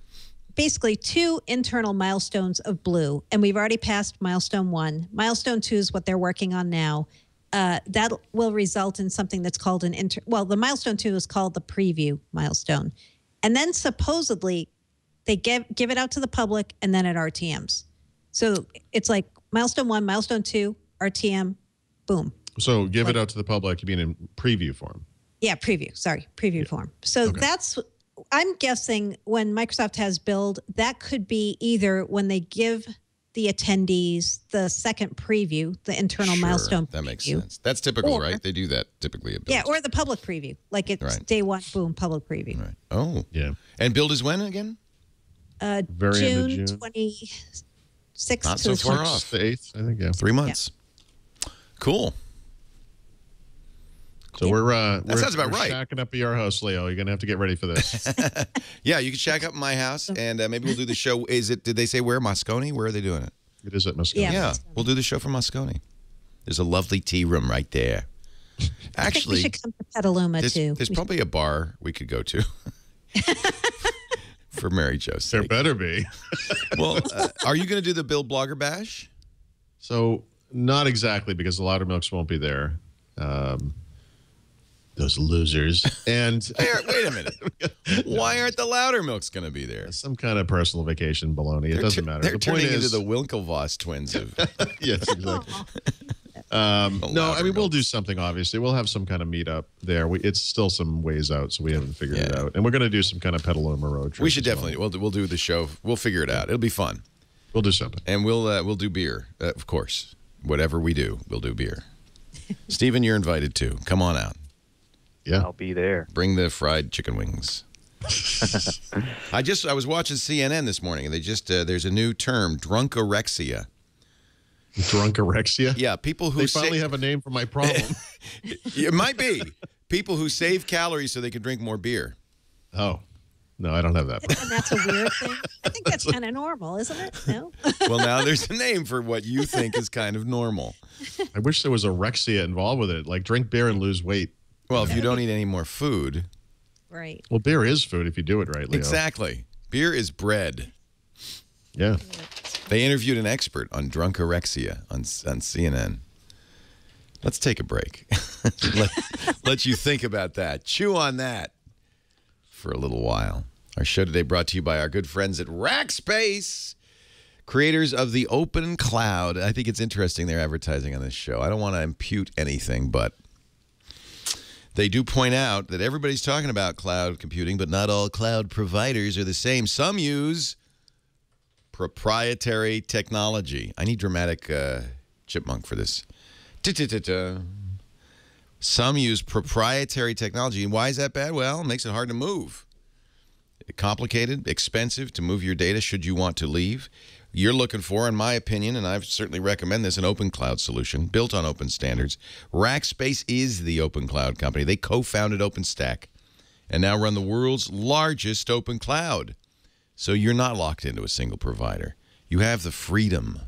basically 2 internal milestones of Blue, and we've already passed milestone 1. Milestone 2 is what they're working on now. That will result in something that's called the milestone 2 is called the preview milestone, and then supposedly they give it out to the public, and then it RTMs. So it's like milestone 1, milestone 2, RTM, boom. So give it out to the public. You mean in preview form? Yeah, preview form. So that's, I'm guessing when Microsoft has build, that could be either when they give the attendees the second preview, the internal milestone preview. That makes sense. That's typical, right? They do that typically at Build. Yeah, or the public preview. Like it's day 1, boom, public preview. Right. Oh. Yeah. And Build is when again? Very end of June. 26th Not to so far off. The 8th, I think, yeah. 3 months. Yeah. Cool. So we're sounds about right. shacking up at your house, Leo. You're gonna have to get ready for this. Yeah, you can shack up at my house, and maybe we'll do the show. Did they say where? Moscone? Where are they doing it? It is at Moscone. Yeah, we'll do the show from Moscone. There's a lovely tea room right there. Actually, I think we should come to Petaluma too. There's probably a bar we could go to for Mary Jo's sake. There better be. Well, are you going to do the Bill Blogger Bash? So not exactly, because the Loudermilks won't be there. Those losers. And wait a minute. Why aren't the Loudermilks going to be there? Some kind of personal vacation baloney. It doesn't matter. They're the turning point is, into the Winklevoss twins of. Yes, exactly. No, I mean, we'll do something, obviously. We'll have some kind of meetup there. It's still some ways out, so we haven't figured it out. And we're going to do some kind of Petaluma road trip. We should definitely. We'll do the show. We'll figure it out. It'll be fun. We'll do something. And we'll do beer, of course. Whatever we do, we'll do beer. Stephen, you're invited too. Come on out. Yeah, I'll be there. Bring the fried chicken wings. I was watching CNN this morning, and they just there's a new term, drunkorexia. Drunkorexia? Yeah, people who they finally have a name for my problem. It might be people who save calories so they can drink more beer. Oh. No, I don't have that. And that's a weird thing. I think that's kind of normal, isn't it? No? Well, now there's a name for what you think is kind of normal. I wish there was orexia involved with it. Like, drink beer and lose weight. Well, if you don't eat any more food. Right. Well, beer is food if you do it right, Leo. Exactly. Beer is bread. Yeah. They interviewed an expert on drunkorexia on CNN. Let's take a break. Let you think about that. Chew on that for a little while. Our show today brought to you by our good friends at Rackspace, creators of the open cloud. I think it's interesting they're advertising on this show. I don't want to impute anything, but they do point out that everybody's talking about cloud computing, but not all cloud providers are the same. Some use proprietary technology. I need dramatic chipmunk for this. Some use proprietary technology. And why is that bad? Well, it makes it hard to move. Complicated, expensive to move your data should you want to leave. You're looking for, in my opinion, and I certainly recommend this, an open cloud solution built on open standards. Rackspace is the open cloud company. They co-founded OpenStack and now run the world's largest open cloud. So you're not locked into a single provider. You have the freedom.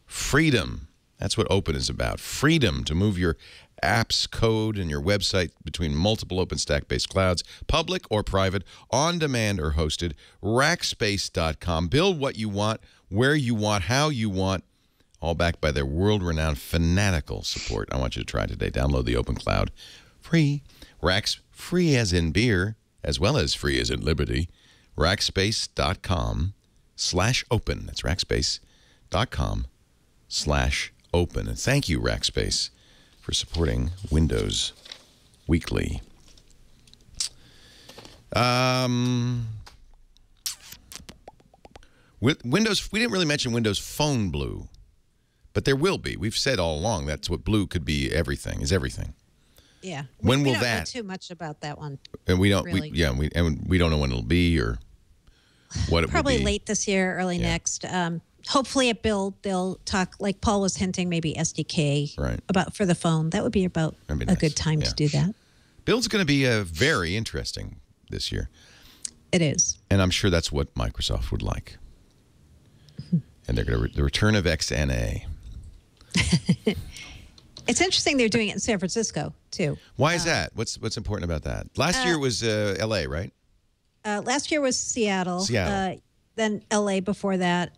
Freedom. That's what open is about. Freedom to move your apps, code, and your website between multiple OpenStack-based clouds, public or private, on demand or hosted. Rackspace.com. Build what you want, where you want, how you want, all backed by their world-renowned fanatical support. I want you to try it today. Download the Open Cloud. Free. Racks, free as in beer, as well as free as in liberty. Rackspace.com/open. That's Rackspace.com/open. And thank you, Rackspace, for supporting Windows Weekly. With Windows, we didn't really mention Windows Phone Blue, but there will be. We've said all along that's what Blue could be. Everything is everything. Yeah. When will we don't know that? too much about that one. And we don't. Really. We don't know when it'll be or what it Probably will be. late this year, early next. Hopefully at Build, they'll talk, like Paul was hinting, maybe SDK about for the phone. That would be about That'd be a nice. good time to do that. Build's going to be very interesting this year. It is. And I'm sure that's what Microsoft would like. And they're going to the return of XNA. It's interesting they're doing it in San Francisco, too. Why is that? What's important about that? Last year was L.A., right? Last year was Seattle. Seattle. Then L.A. before that.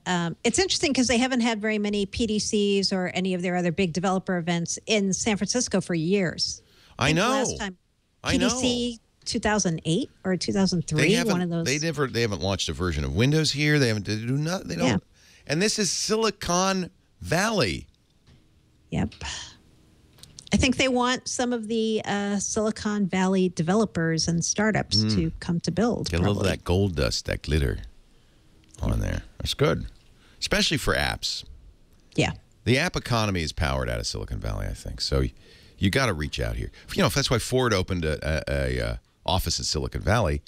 It's interesting because they haven't had very many PDCs or any of their other big developer events in San Francisco for years. I know. Last time, PDC 2008 or 2003, one of those. They haven't launched a version of Windows here. They haven't. They do not. They don't. Yeah. And this is Silicon Valley. Yep. I think they want some of the Silicon Valley developers and startups to come to Build. Get a little of that gold dust, that glitter on there. That's good, especially for apps. Yeah. The app economy is powered out of Silicon Valley, I think. So you got to reach out here. You know, that's why Ford opened a office in Silicon Valley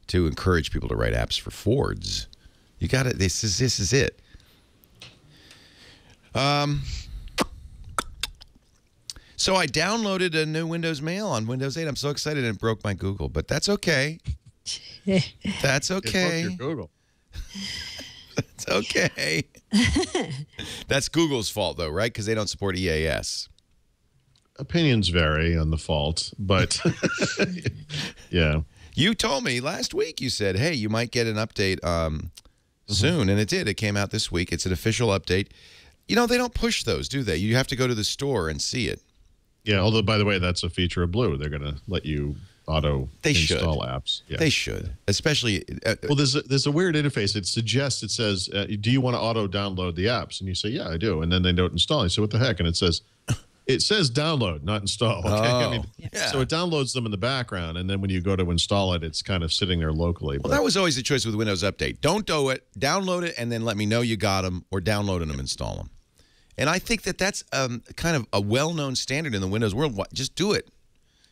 to encourage people to write apps for Fords. You got to. This is it. So I downloaded a new Windows Mail on Windows 8. I'm so excited and it broke my Google, but that's okay. That's okay. It broke your Google. It's okay. That's Google's fault, though, right? Because they don't support EAS. Opinions vary on the fault, but yeah. You told me last week, you said, hey, you might get an update soon, and it did. It came out this week. It's an official update. You know, they don't push those, do they? You have to go to the store and see it. Yeah, although, by the way, that's a feature of Blue. They're going to let you install apps. Yeah. They should, especially. Well, there's a weird interface. It suggests, it says, do you want to auto-download the apps? And you say, yeah, I do. And then they don't install. You say, what the heck? And it says download, not install. Okay? Oh, I mean, so it downloads them in the background. And then when you go to install it, it's kind of sitting there locally. Well, that was always the choice with Windows Update. Don't do it. Download it, and then let me know you got them, or download them and install them. And I think that's kind of a well-known standard in the Windows world. Just do it.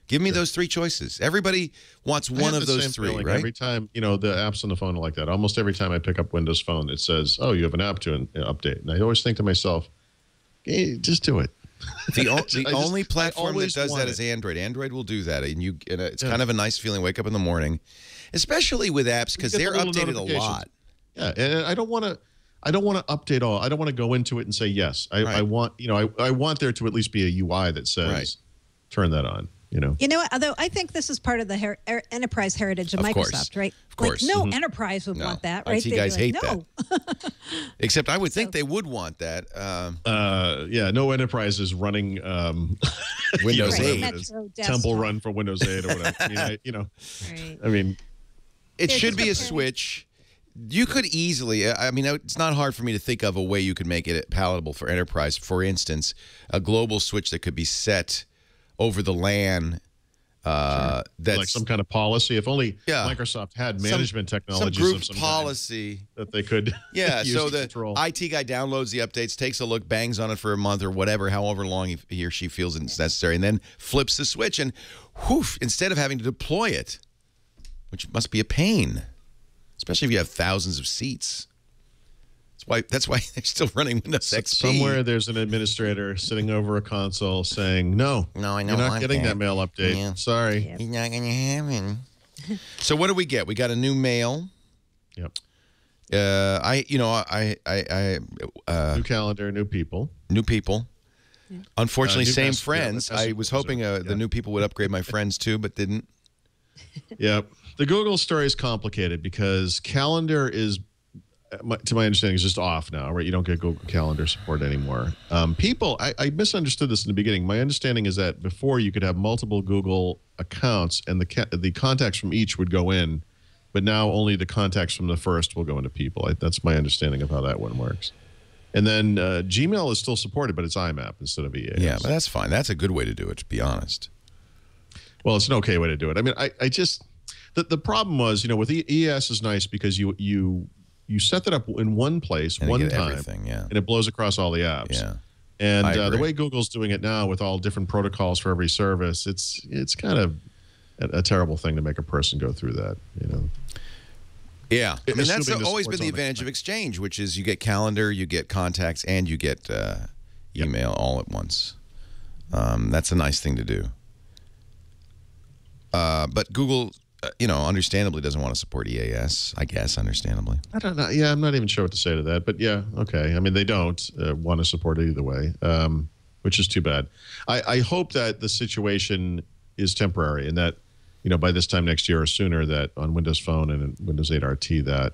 Give me those three choices. Everybody wants one of those three, right? Every time, the apps on the phone are like that. Almost every time I pick up Windows Phone, it says, oh, you have an app to update. And I always think to myself, hey, just do it. The only platform that does that is Android. Android will do that. And it's kind of a nice feeling. Wake up in the morning, especially with apps, because they're updated a lot. Yeah, and I don't want to update all. I don't want to go into it and say yes. I want I want there to at least be a UI that says turn that on. You know what? Although I think this is part of the enterprise heritage of Microsoft, right? Of course. Like, no enterprise would want that, right? IT guys hate that. Except I would think they would want that. No enterprise is running Windows 8. Temple Run for Windows 8 or whatever. I mean, it should be a switch. You could easily, it's not hard for me to think of a way you could make it palatable for enterprise. For instance, a global switch that could be set over the LAN. That's like some kind of policy. If only Microsoft had management technologies some group of some policy that they could use so to the control. IT guy downloads the updates, takes a look, bangs on it for a month or whatever, however long he or she feels it's necessary, and then flips the switch, and instead of having to deploy it, which must be a pain, especially if you have thousands of seats. That's why they're still running Windows XP. Somewhere there's an administrator sitting over a console saying, no, I know you're not getting that mail update. Yeah. Sorry. Yep. You're not going to have it. So what do we get? We got a new mail. Yep. New calendar, new people. New people. Yeah. Unfortunately, same message, friends. I was hoping the new people would upgrade my friends too, but didn't. Yep. The Google story is complicated because calendar is, to my understanding, is just off now, right? You don't get Google Calendar support anymore. People, I misunderstood this in the beginning. My understanding is that before you could have multiple Google accounts and the contacts from each would go in, but now only the contacts from the first will go into people. That's my understanding of how that one works. And then Gmail is still supported, but it's IMAP instead of EAS. Yeah, but that's fine. That's a good way to do it, to be honest. Well, it's an okay way to do it. I mean, I just, the problem was, with EAS is nice because you set that up in one place, one time, and it blows across all the apps. Yeah. And the agree. way Google's doing it now with all different protocols for every service, it's kind of a terrible thing to make a person go through that, you know. Yeah. I mean, that's Assuming the always been support's the on advantage of Exchange, which is you get calendar, you get contacts, and you get email all at once. That's a nice thing to do. But Google, understandably doesn't want to support EAS, I guess, understandably. I don't know. Yeah, I'm not even sure what to say to that. But yeah, okay. I mean, they don't want to support it either way, which is too bad. I hope that the situation is temporary and that, by this time next year or sooner, that on Windows Phone and Windows 8 RT, that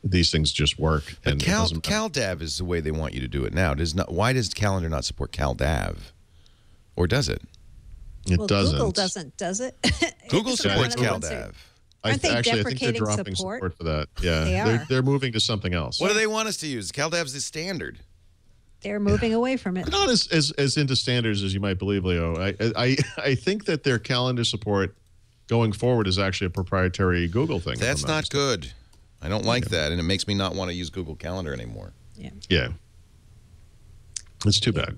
these things just work. But And CalDAV is the way they want you to do it now. Why does Calendar not support CalDAV? Or does it? It doesn't. Google doesn't, does it? Google Isn't supports that one of the ones CalDAV. Aren't they I think they're deprecating dropping support? for that. Yeah, They are. They're moving to something else. What do they want us to use? CalDAV's the standard. They're moving away from it. Not as into standards as you might believe, Leo. I think that their calendar support going forward is actually a proprietary Google thing. That's not good. I don't like that, and it makes me not want to use Google Calendar anymore. Yeah. It's too bad.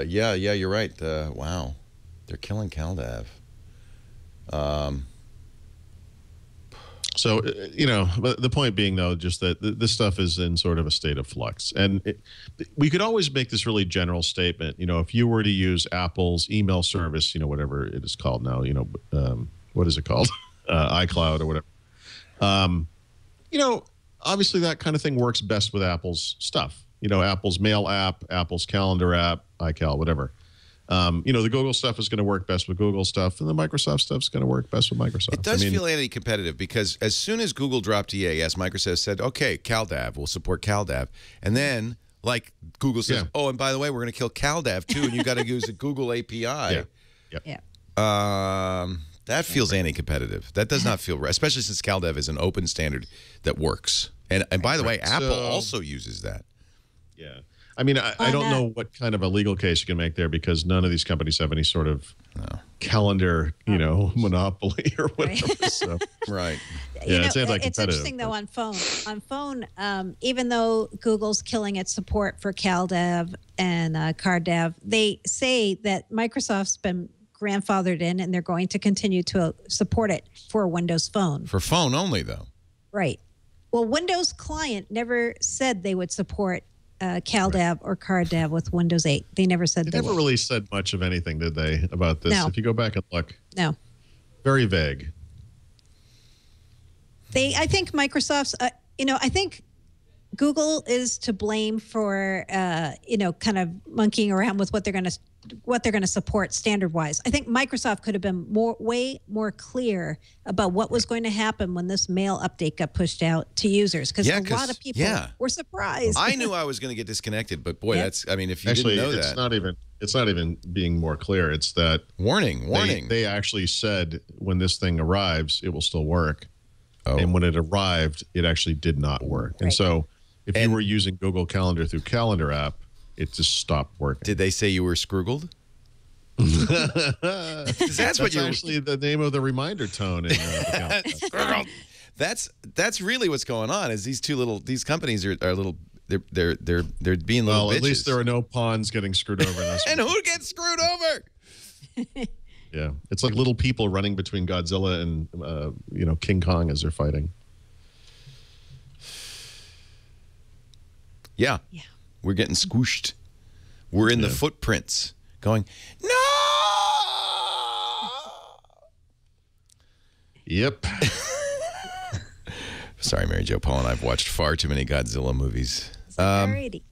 Yeah, you're right. Wow. They're killing CalDAV. So, but the point being, though, just that this stuff is in sort of a state of flux. And we could always make this really general statement. If you were to use Apple's email service, whatever it is called now, what is it called? iCloud or whatever. Obviously that kind of thing works best with Apple's stuff. Apple's mail app, Apple's calendar app, iCal, whatever. The Google stuff is going to work best with Google stuff, and the Microsoft stuff is going to work best with Microsoft. It does feel anti-competitive because as soon as Google dropped EAS, Microsoft said, okay, CalDAV, we'll support CalDAV. And then, like, Google says, oh, and by the way, we're going to kill CalDAV, too, and you got to use a Google API. Yeah. That feels anti-competitive. That does not feel right, especially since CalDAV is an open standard that works. And by the way, Apple also uses that. Yeah. I mean, I don't know what kind of a legal case you can make there because none of these companies have any sort of calendar, monopoly or whatever. Right. So, right. Yeah, it's anti-competitive. It's interesting, though, on phone, even though Google's killing its support for CalDAV and CardDAV, they say that Microsoft's been grandfathered in and they're going to continue to support it for Windows Phone. For phone only, though. Right. Well, Windows Client never said they would support CalDAV or CardDAV with Windows 8. They never said they they never would. really said much of anything, did they, about this? No. If you go back and look. No. Very vague. I think Microsoft's, I think Google is to blame for, kind of monkeying around with what they're going to support standard-wise. I think Microsoft could have been way more clear about what was going to happen when this mail update got pushed out to users, because a lot of people were surprised. I knew I was going to get disconnected, but boy, if you didn't know that. It's not even being more clear. It's that warning. They actually said when this thing arrives, it will still work. Oh. And when it arrived, it actually did not work. Right. And so if you were using Google Calendar through Calendar app, it just stopped working. Did they say you were scroogled? That's what you're actually the name of the reminder tone in the calendar. That's really what's going on. Is these companies are little they're being little bitches. At least there are no pawns getting screwed over in this. And who gets screwed over? Yeah, it's like little people running between Godzilla and King Kong as they're fighting. Yeah. We're getting squished. We're in the footprints going, no! Yep. Sorry, Mary Jo. Paul and I have watched far too many Godzilla movies. Alrighty.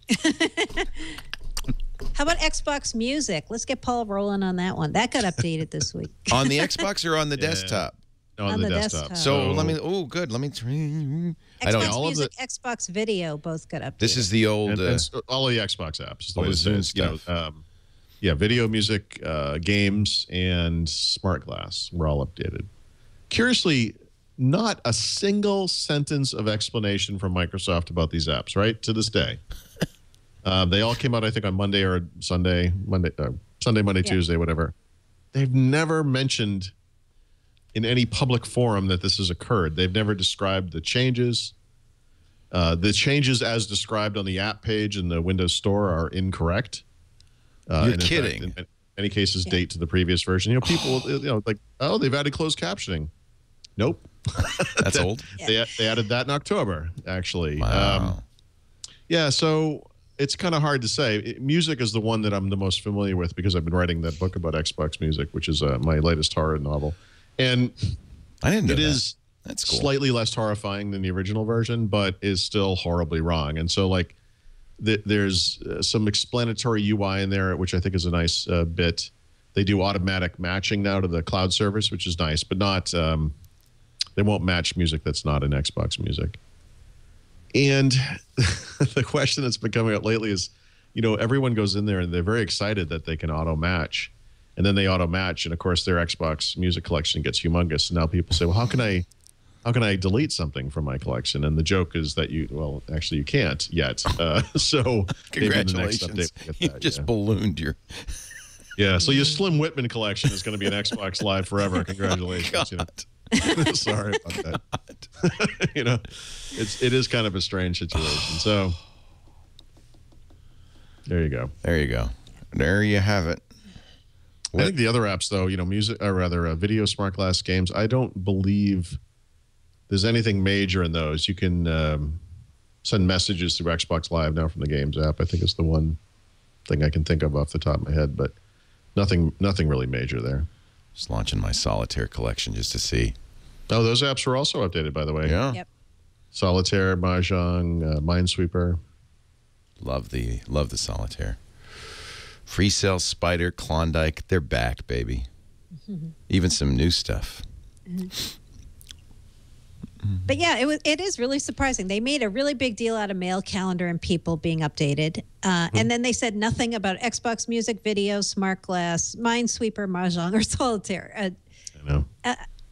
How about Xbox Music? Let's get Paul rolling on that one. That got updated this week. On the Xbox or on the desktop? No, on the desktop. So let me. Oh, good. Let me. Xbox Music, Xbox Video both got updated. This is the old. And all of the Xbox apps. All the Zune stuff. Video, music, games, and Smart Glass were all updated. Curiously, not a single sentence of explanation from Microsoft about these apps, right? To this day. They all came out, I think, on Monday or Sunday, Monday, Tuesday, whatever. They've never mentioned in any public forum that this has occurred. They've never described the changes. The changes as described on the app page in the Windows Store are incorrect. You're kidding. In many cases, date to the previous version. You know, people, like, oh, they've added closed captioning. Nope. That's old. They added that in October, actually. Wow. Yeah, so it's kind of hard to say. Music is the one that I'm the most familiar with because I've been writing that book about Xbox music, which is my latest horror novel. And I didn't know it that. is That's cool. slightly less horrifying than the original version, but is still horribly wrong. And so, like, there's some explanatory UI in there, which I think is a nice bit. They do automatic matching now to the cloud service, which is nice, but not they won't match music that's not in Xbox music. And the question that's been coming up lately is, you know, everyone goes in there and they're very excited that they can auto match, and then they auto match, and of course their Xbox music collection gets humongous. And now people say, well, how can I delete something from my collection? And the joke is that you can't yet. So maybe in the next update we'll get You that, just ballooned your. Yeah, so your Slim Whitman collection is going to be an Xbox Live forever. Congratulations. You know? Sorry about that. You know, it is kind of a strange situation. So there you go. There you go. There you have it. I think the other apps, though, you know, video smart glass games, I don't believe there's anything major in those. You can send messages through Xbox Live now from the Games app. I think it's the one thing I can think of off the top of my head, but nothing really major there. Just launching my solitaire collection just to see. Oh, those apps were also updated, by the way. Yeah. Yep. Solitaire, Mahjong, Minesweeper. Love the solitaire. Free Cell, Spider, Klondike, they're back, baby. Even some new stuff. But yeah, it is really surprising. They made a really big deal out of Mail Calendar and People being updated. And then they said nothing about Xbox Music, Video, Smart Glass, Minesweeper, Mahjong, or Solitaire. I know.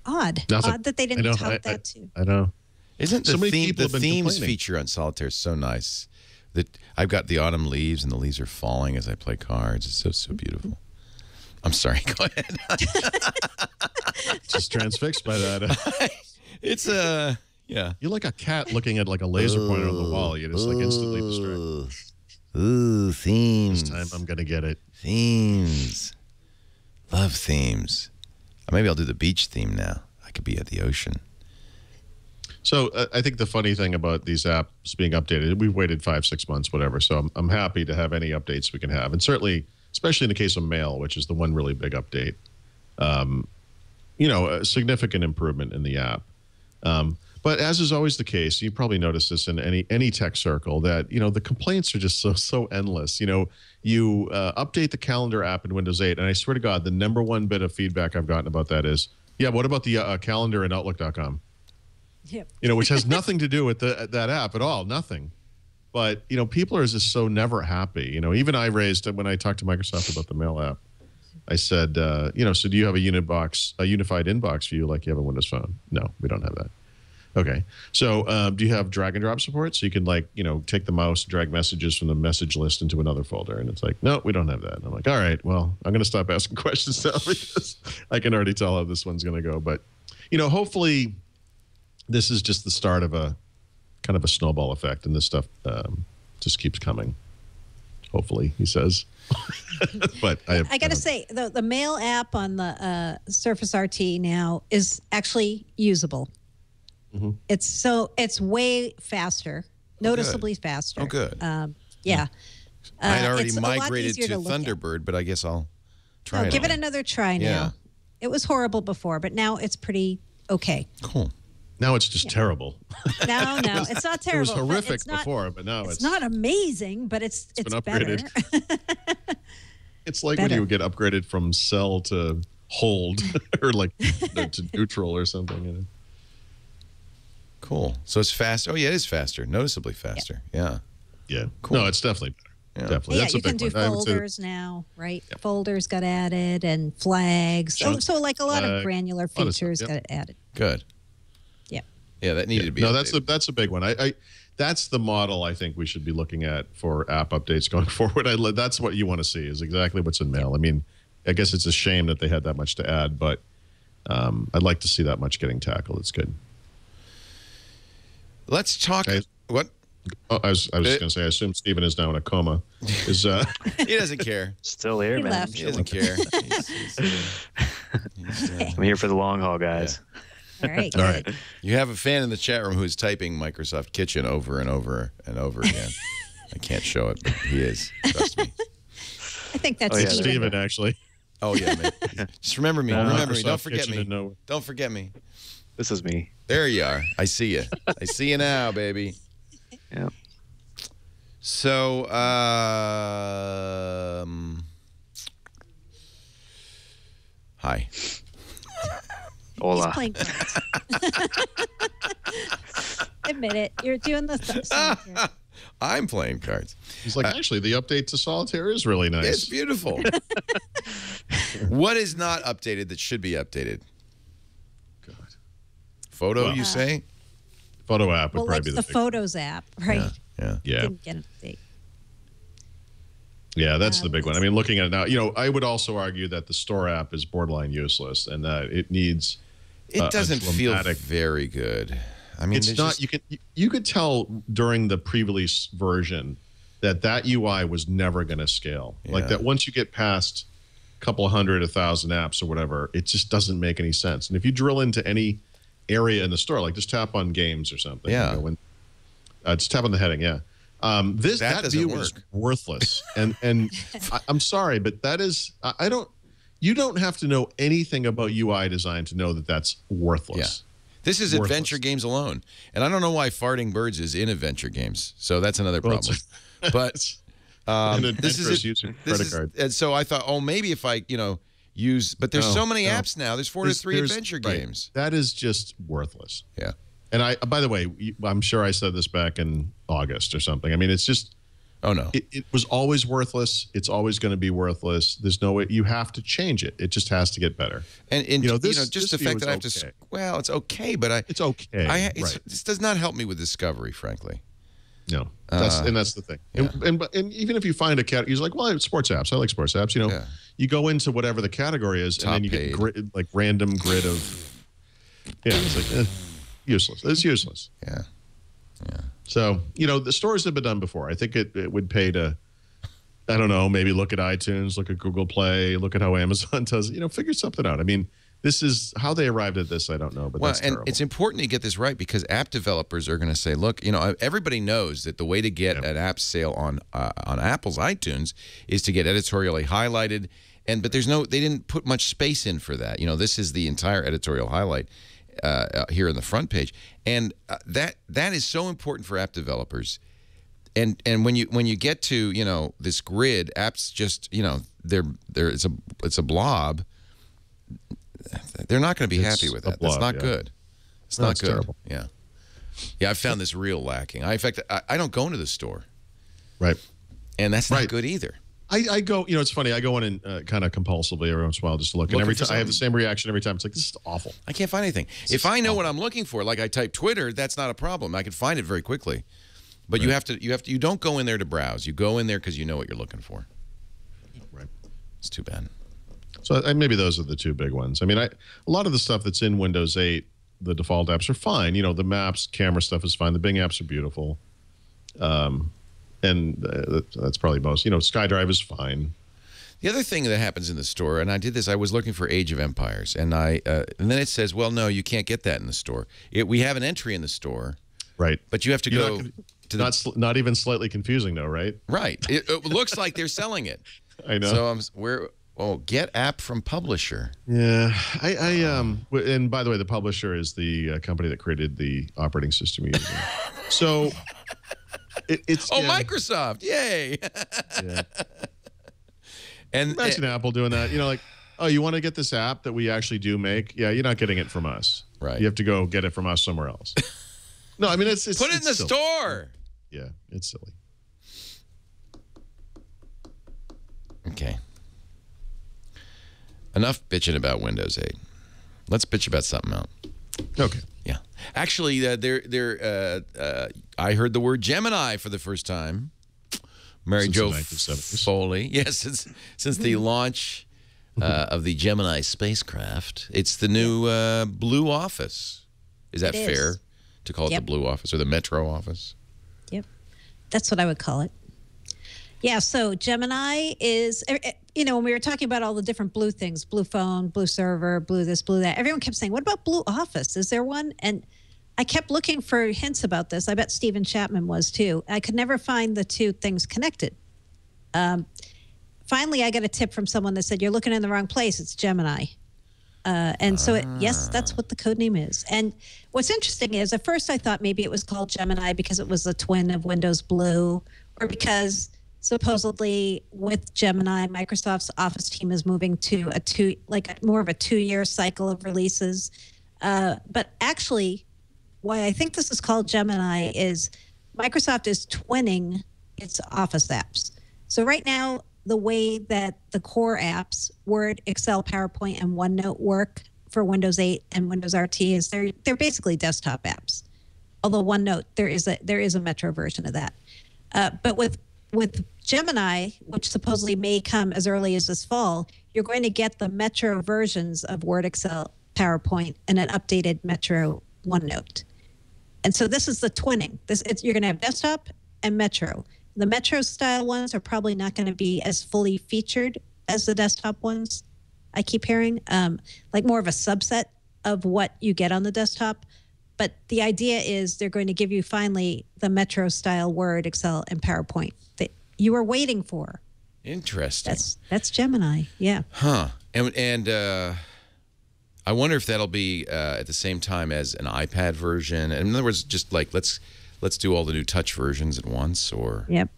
Odd. Nothing. Odd that they didn't tout that too. I know. Isn't So many the people have been themes complaining. feature on solitaire so nice? That I've got the autumn leaves and the leaves are falling as I play cards. It's so beautiful. I'm sorry. Go ahead. Just transfixed by that. It's yeah. You're like a cat looking at like a laser pointer on the wall. You're just like instantly distracted. Ooh, themes. This time I'm going to get it. Themes. Love themes. Maybe I'll do the beach theme now. I could be at the ocean. So I think the funny thing about these apps being updated, we've waited 5-6 months, whatever. So I'm happy to have any updates we can have. And certainly, especially in the case of Mail, which is the one really big update, you know, a significant improvement in the app. But as is always the case, you probably noticed this in any tech circle that, you know, the complaints are just so endless. You know, you update the calendar app in Windows 8, and I swear to God, the #1 bit of feedback I've gotten about that is, yeah, what about the calendar in Outlook.com? Yep. You know, which has nothing to do with that app at all, nothing. But, you know, people are just so never happy. You know, even I raised, when I talked to Microsoft about the Mail app, I said, you know, so do you have a unified inbox view like you have a Windows Phone? No, we don't have that. Okay. So do you have drag and drop support? So you can, like, you know, take the mouse, drag messages from the message list into another folder. And it's like, no, we don't have that. And I'm like, all right, well, I'm going to stop asking questions now because I can already tell how this one's going to go. But, you know, hopefully this is just the start of a kind of a snowball effect, and this stuff just keeps coming. Hopefully, he says. But I got to say, the Mail app on the Surface RT now is actually usable. Mm-hmm. It's way faster, noticeably faster. Oh, good. Yeah. I'd already it's a lot migrated easier to look at. Thunderbird, but I guess I'll try it. Give it on. another try now. Yeah. It was horrible before, but now it's pretty okay. Cool. Now it's just terrible. No, it's not terrible. It was but horrific it's not, before, but now it's not amazing, but it's been better. upgraded. It's like Better. when you get upgraded from cell to hold or like to neutral or something. You know? Cool. So it's fast. Oh, yeah, it is faster. Noticeably faster. Yeah. Yeah. Cool. No, it's definitely better. Yeah. Definitely. Yeah, That's a you can big do one. I would say folders now, right? Folders got added and flags. So like a lot of granular lot of stuff, features yep. got added. Good. Yeah. Yeah, that needed to be. No, updated. that's a big one. That's the model I think we should be looking at for app updates going forward. That's what you want to see is exactly what's in Mail. I mean, I guess it's a shame that they had that much to add, but I'd like to see that much getting tackled. It's good. Let's talk. Okay. What? Oh, I was just going to say, I assume Steven is now in a coma. Is He doesn't care. Still here, He man. left. He doesn't care. I'm here for the long haul, guys. All right. all right? You have a fan in the chat room who's typing Microsoft Kitchen over and over and over again. I can't show it, but he is. Trust me. I think that's yeah. Steven. Steven, actually. Oh, yeah, man. Just remember me. Remember me. Don't Microsoft forget Kitchen me. in nowhere. Don't forget me. This is me. There you are. I see you. I see you now, baby. Yeah. So, hi. Hola. He's playing cards. Admit it. You're doing the stuff here. I'm playing cards. He's like, actually, the update to Solitaire is really nice. It's beautiful. What is not updated that should be updated? God. Photo, Well, you say? Photo app would Well, like probably the be the big Photos app, right? Yeah. Yeah. Didn't get an update. Yeah, that's the big one. I mean, looking at it now, I would also argue that the store app is borderline useless and that it needs. It doesn't feel dramatic- very good. I mean, It's there's not. just- You could tell during the pre-release version that UI was never going to scale. Like Yeah. that once you get past a couple hundred, 1,000 apps or whatever, it just doesn't make any sense. And if you drill into any area in the store, like just tap on games or something. Yeah. Just tap on the heading. Yeah. That doesn't view is work. worthless. and I'm sorry, but that is you don't have to know anything about UI design to know that that's worthless. Yeah. This is Worthless. adventure games alone. And I don't know why farting birds is in adventure games. So that's another Well, problem. But An this is adventurous user credit card. And so I thought, oh, maybe if I, use, but there's No, so many no. apps now. There's 4 to 3 There's- adventure right. games. That is just worthless. Yeah. And by the way, I'm sure I said this back in August or something. I mean, it's just, Oh, no. it was always worthless. It's always going to be worthless. There's no way, you have to change it. It just has to get better. And this just the view fact is that I have to, okay. well, it's okay, but It's okay. Right. This does not help me with discovery, frankly. No, that's the thing. Yeah. And even if you find a category, he's like, well, sports apps. I like sports apps. Yeah. You go into whatever the category is, Top and then you paid. get like random grid of, it's like useless. It's useless. Yeah. So the stores have been done before. I think it would pay to, I don't know, maybe look at iTunes, look at Google Play, look at how Amazon does it. Figure something out. I mean, this is how they arrived at this. I don't know, but Well, that's and terrible. it's important to get this right because app developers are going to say, look, everybody knows that the way to get an app sale on Apple's iTunes is to get editorially highlighted, but they didn't put much space in for that. This is the entire editorial highlight here in the front page, and that is so important for app developers. And when you get to this grid, apps just it's a blob. They're not going to be happy with that. That's not good. It's not good. Terrible. Yeah. Yeah, I found this real lacking. In fact, I don't go into the store. Right. And that's not Right. good either. I go, it's funny. I go in and kind of compulsively every once in a while just to look. And Looking every for time I have the something. same reaction every time. It's like, this is awful. I can't find anything. If I know what I'm looking for, like I type Twitter, that's not a problem. I can find it very quickly. But you don't go in there to browse. You go in there because you know what you're looking for. Right. It's too bad. So maybe those are the two big ones. I mean, a lot of the stuff that's in Windows 8, the default apps are fine. The maps, camera stuff is fine. The Bing apps are beautiful. And that's probably most. SkyDrive is fine. The other thing that happens in the store, and I did this, I was looking for Age of Empires, and then it says, well, no, you can't get that in the store. We have an entry in the store, Right. but you have to go to the... Not even slightly confusing, though, right? Right. It looks like they're selling it. I know. So get app from publisher. Yeah, and by the way, the publisher is the company that created the operating system you're using. So it's Microsoft! Yay! Yeah. And Imagine Apple doing that. Like, oh, you want to get this app that we actually do make? Yeah, you're not getting it from us. Right. You have to go get it from us somewhere else. No, I mean it's put it in the silly. store. Yeah, it's silly. Okay. Enough bitching about Windows 8. Let's bitch about something else. Okay. Yeah. Actually, I heard the word Gemini for the first time. Mary Since Jo the 1970s. Foley. Yes, since the launch of the Gemini spacecraft. It's the new Blue Office. Is that It fair is. to call it the Yep. Blue Office or the Metro Office? Yep. That's what I would call it. Yeah, so Gemini is, when we were talking about all the different Blue things, Blue Phone, Blue Server, Blue this, Blue that, everyone kept saying, what about Blue Office? Is there one? And I kept looking for hints about this. I bet Stephen Chapman was too. I could never find the two things connected. Finally, I got a tip from someone that said, you're looking in the wrong place. It's Gemini. Yes, that's what the code name is. And what's interesting is at first I thought maybe it was called Gemini because it was a twin of Windows Blue, or because supposedly with Gemini, Microsoft's Office team is moving to more of a 2-year cycle of releases. But actually, why I think this is called Gemini is Microsoft is twinning its Office apps. So right now, the way that the core apps, Word, Excel, PowerPoint, and OneNote work for Windows 8 and Windows RT is they're basically desktop apps. Although OneNote, there is a Metro version of that. But with Gemini, which supposedly may come as early as this fall, you're going to get the Metro versions of Word, Excel, PowerPoint, and an updated Metro OneNote. And so this is the twinning. You're going to have desktop and Metro. The Metro style ones are probably not going to be as fully featured as the desktop ones. I keep hearing like more of a subset of what you get on the desktop. But the idea is they're going to give you finally the Metro style Word, Excel, and PowerPoint that you were waiting for. Interesting. That's Gemini. Yeah. Huh. And I wonder if that'll be at the same time as an iPad version. In other words, just like let's do all the new touch versions at once, or Yep.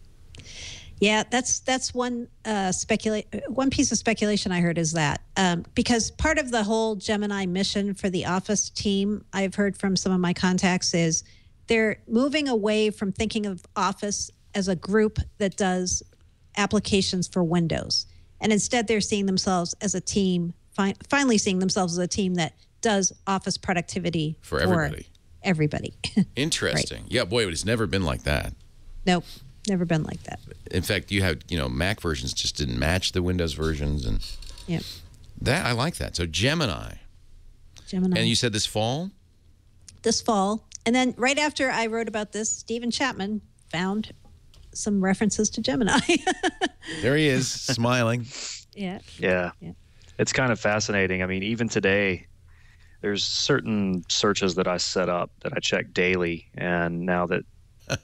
Yeah, that's one piece of speculation I heard is that because part of the whole Gemini mission for the Office team, I've heard from some of my contacts, is they're moving away from thinking of Office as a group that does applications for Windows, and instead they're seeing themselves as a team, finally seeing themselves as a team that does Office productivity for everybody. Everybody. Interesting. Right. Yeah, boy, it's never been like that. Nope, never been like that. In fact, you have, Mac versions just didn't match the Windows versions, and Yep. that I like that. So Gemini. Gemini. And you said this fall? This fall. And then right after I wrote about this, Stephen Chapman found some references to Gemini. There he is, smiling. Yeah. Yeah. It's kind of fascinating. I mean, even today, there's certain searches that I set up that I check daily. And now that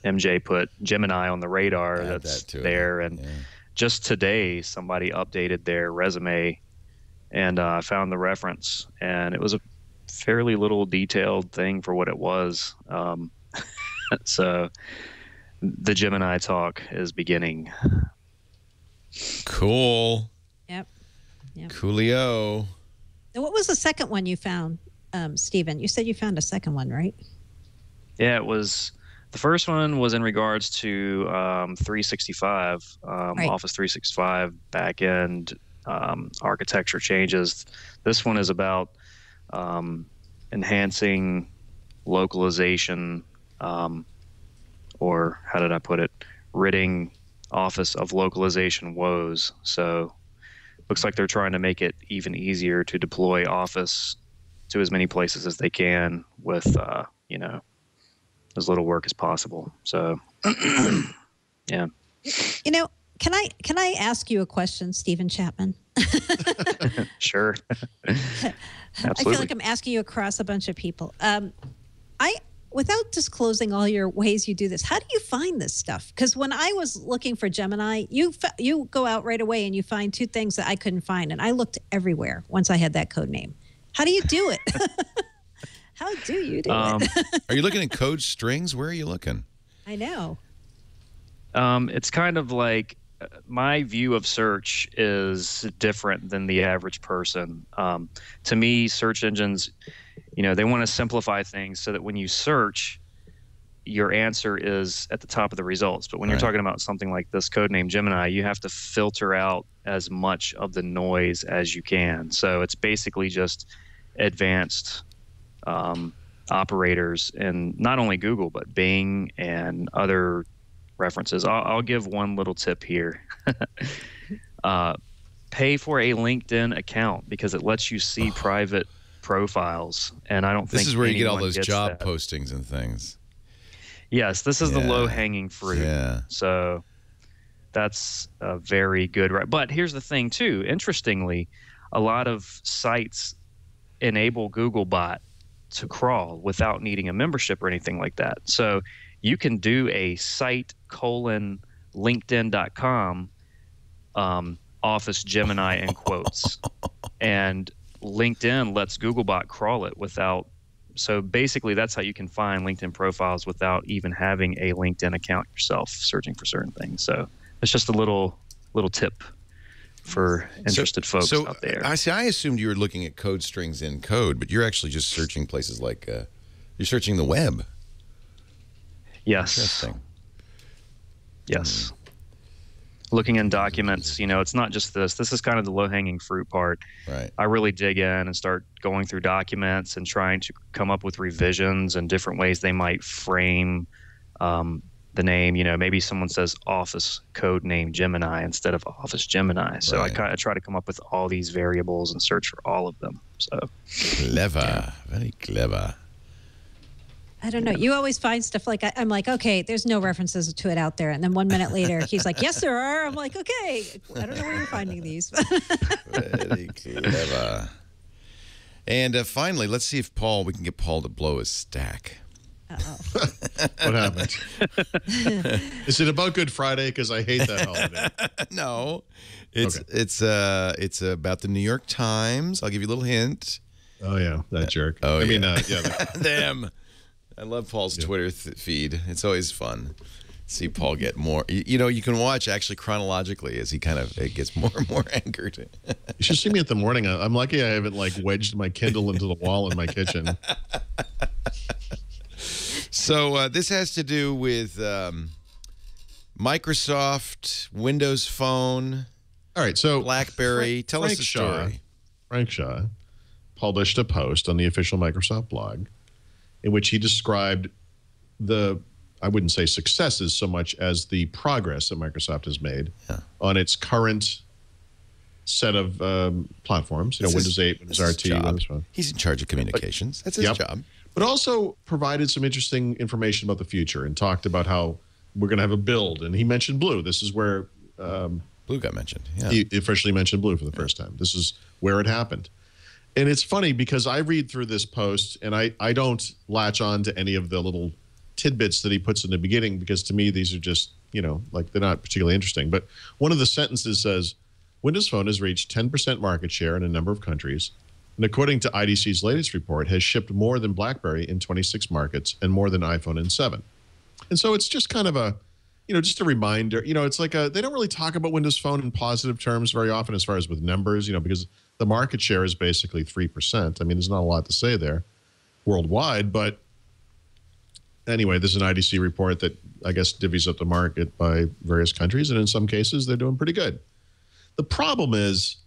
MJ put Gemini on the radar, that's there. And just today, somebody updated their resume, and I found the reference. And it was a fairly little detailed thing for what it was. So the Gemini talk is beginning. Cool. Yep. Coolio. Now, what was the second one you found, Stephen? You said you found a second one, right? Yeah, it was. The first one was in regards to 365, Right. Office 365 backend architecture changes. This one is about enhancing localization, or how did I put it? Ridding Office of localization woes. So looks like they're trying to make it even easier to deploy Office to as many places as they can with, as little work as possible. So, yeah. Can I ask you a question, Stephen Chapman? Sure. I feel like I'm asking you across a bunch of people. Without disclosing all your ways you do this, how do you find this stuff? Because when I was looking for Gemini, you go out right away and you find two things that I couldn't find, and I looked everywhere once I had that code name. How do you do it? How do you do it? Are you looking at code strings? Where are you looking? I know. It's kind of like my view of search is different than the average person. To me, search engines, they want to simplify things so that when you search, your answer is at the top of the results. But when you're talking about something like this codename Gemini, you have to filter out as much of the noise as you can. So it's basically just advanced operators in not only Google, but Bing and other references. I'll give one little tip here. Pay for a LinkedIn account because it lets you see private profiles, and I don't think this is where you get all those gets job that. postings and things. Yes, this is the Yeah. low-hanging fruit. Yeah. So that's a very good. But here's the thing, too. Interestingly, a lot of sites enable Googlebot to crawl without needing a membership or anything like that. So you can do a site:/LinkedIn.com Office Gemini in quotes, and LinkedIn lets Googlebot crawl it without. So basically, that's how you can find LinkedIn profiles without even having a LinkedIn account yourself, searching for certain things. So it's just a little tip for interested folks out there. I assumed you were looking at code strings in code, but you're actually just searching places like you're searching the web. Yes. Interesting. Yes. Looking in documents, it's not just this. This is kind of the low-hanging fruit part. Right. I really dig in and start going through documents and trying to come up with revisions and different ways they might frame the name. Maybe someone says Office code name Gemini instead of Office Gemini. So Right. I try to come up with all these variables and search for all of them. So Clever. Very clever. I don't know. You always find stuff like I'm like, okay, there's no references to it out there. And then 1 minute later, he's like, yes, there are. I'm like, okay, I don't know where you're finding these. Very clever. And finally, let's see if we can get Paul to blow his stack. Uh-oh. What happened? Is it about Good Friday? Because I hate that holiday. No, it's Okay. it's about the New York Times. I'll give you a little hint. Oh yeah, that jerk. Oh, I mean, yeah. Them. I love Paul's Twitter feed. It's always fun. See Paul get more. You can watch actually chronologically as he it gets more and more angered. You should see me at the morning. I'm lucky I haven't wedged my Kindle into the wall in my kitchen. So this has to do with Microsoft, Windows Phone, All right, so BlackBerry. Tell us the story. Frank Shaw published a post on the official Microsoft blog in which he described I wouldn't say successes so much as the progress that Microsoft has made on its current set of platforms. Windows 8, Windows RT, Windows Phone. He's in charge of communications. That's his job. But also provided some interesting information about the future and talked about how we're going to have a build. And he mentioned Blue. This is where Blue got mentioned. Yeah. he officially mentioned Blue for the first time. This is where it happened. And it's funny because I read through this post and I don't latch on to any of the little tidbits that he puts in the beginning because to me these are just, they're not particularly interesting. But one of the sentences says, Windows Phone has reached 10% market share in a number of countries. And according to IDC's latest report, has shipped more than BlackBerry in 26 markets and more than iPhone in 7. And so it's just kind of a, just a reminder. It's like they don't really talk about Windows Phone in positive terms very often as far as with numbers, because the market share is basically 3%. I mean, there's not a lot to say there worldwide. But anyway, there's an IDC report that I guess divvies up the market by various countries. And in some cases, they're doing pretty good. The problem is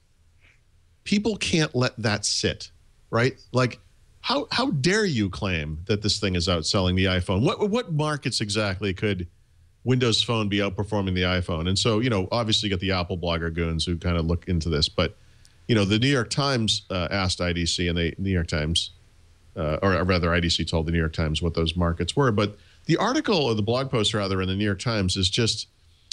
people can't let that sit, right? Like, how dare you claim that this thing is outselling the iPhone? What markets exactly could Windows Phone be outperforming the iPhone? And so, obviously you got the Apple blogger goons who kind of look into this. But, the New York Times asked IDC, and the New York Times, or rather IDC told the New York Times what those markets were. But the article, or the blog post rather, in the New York Times is just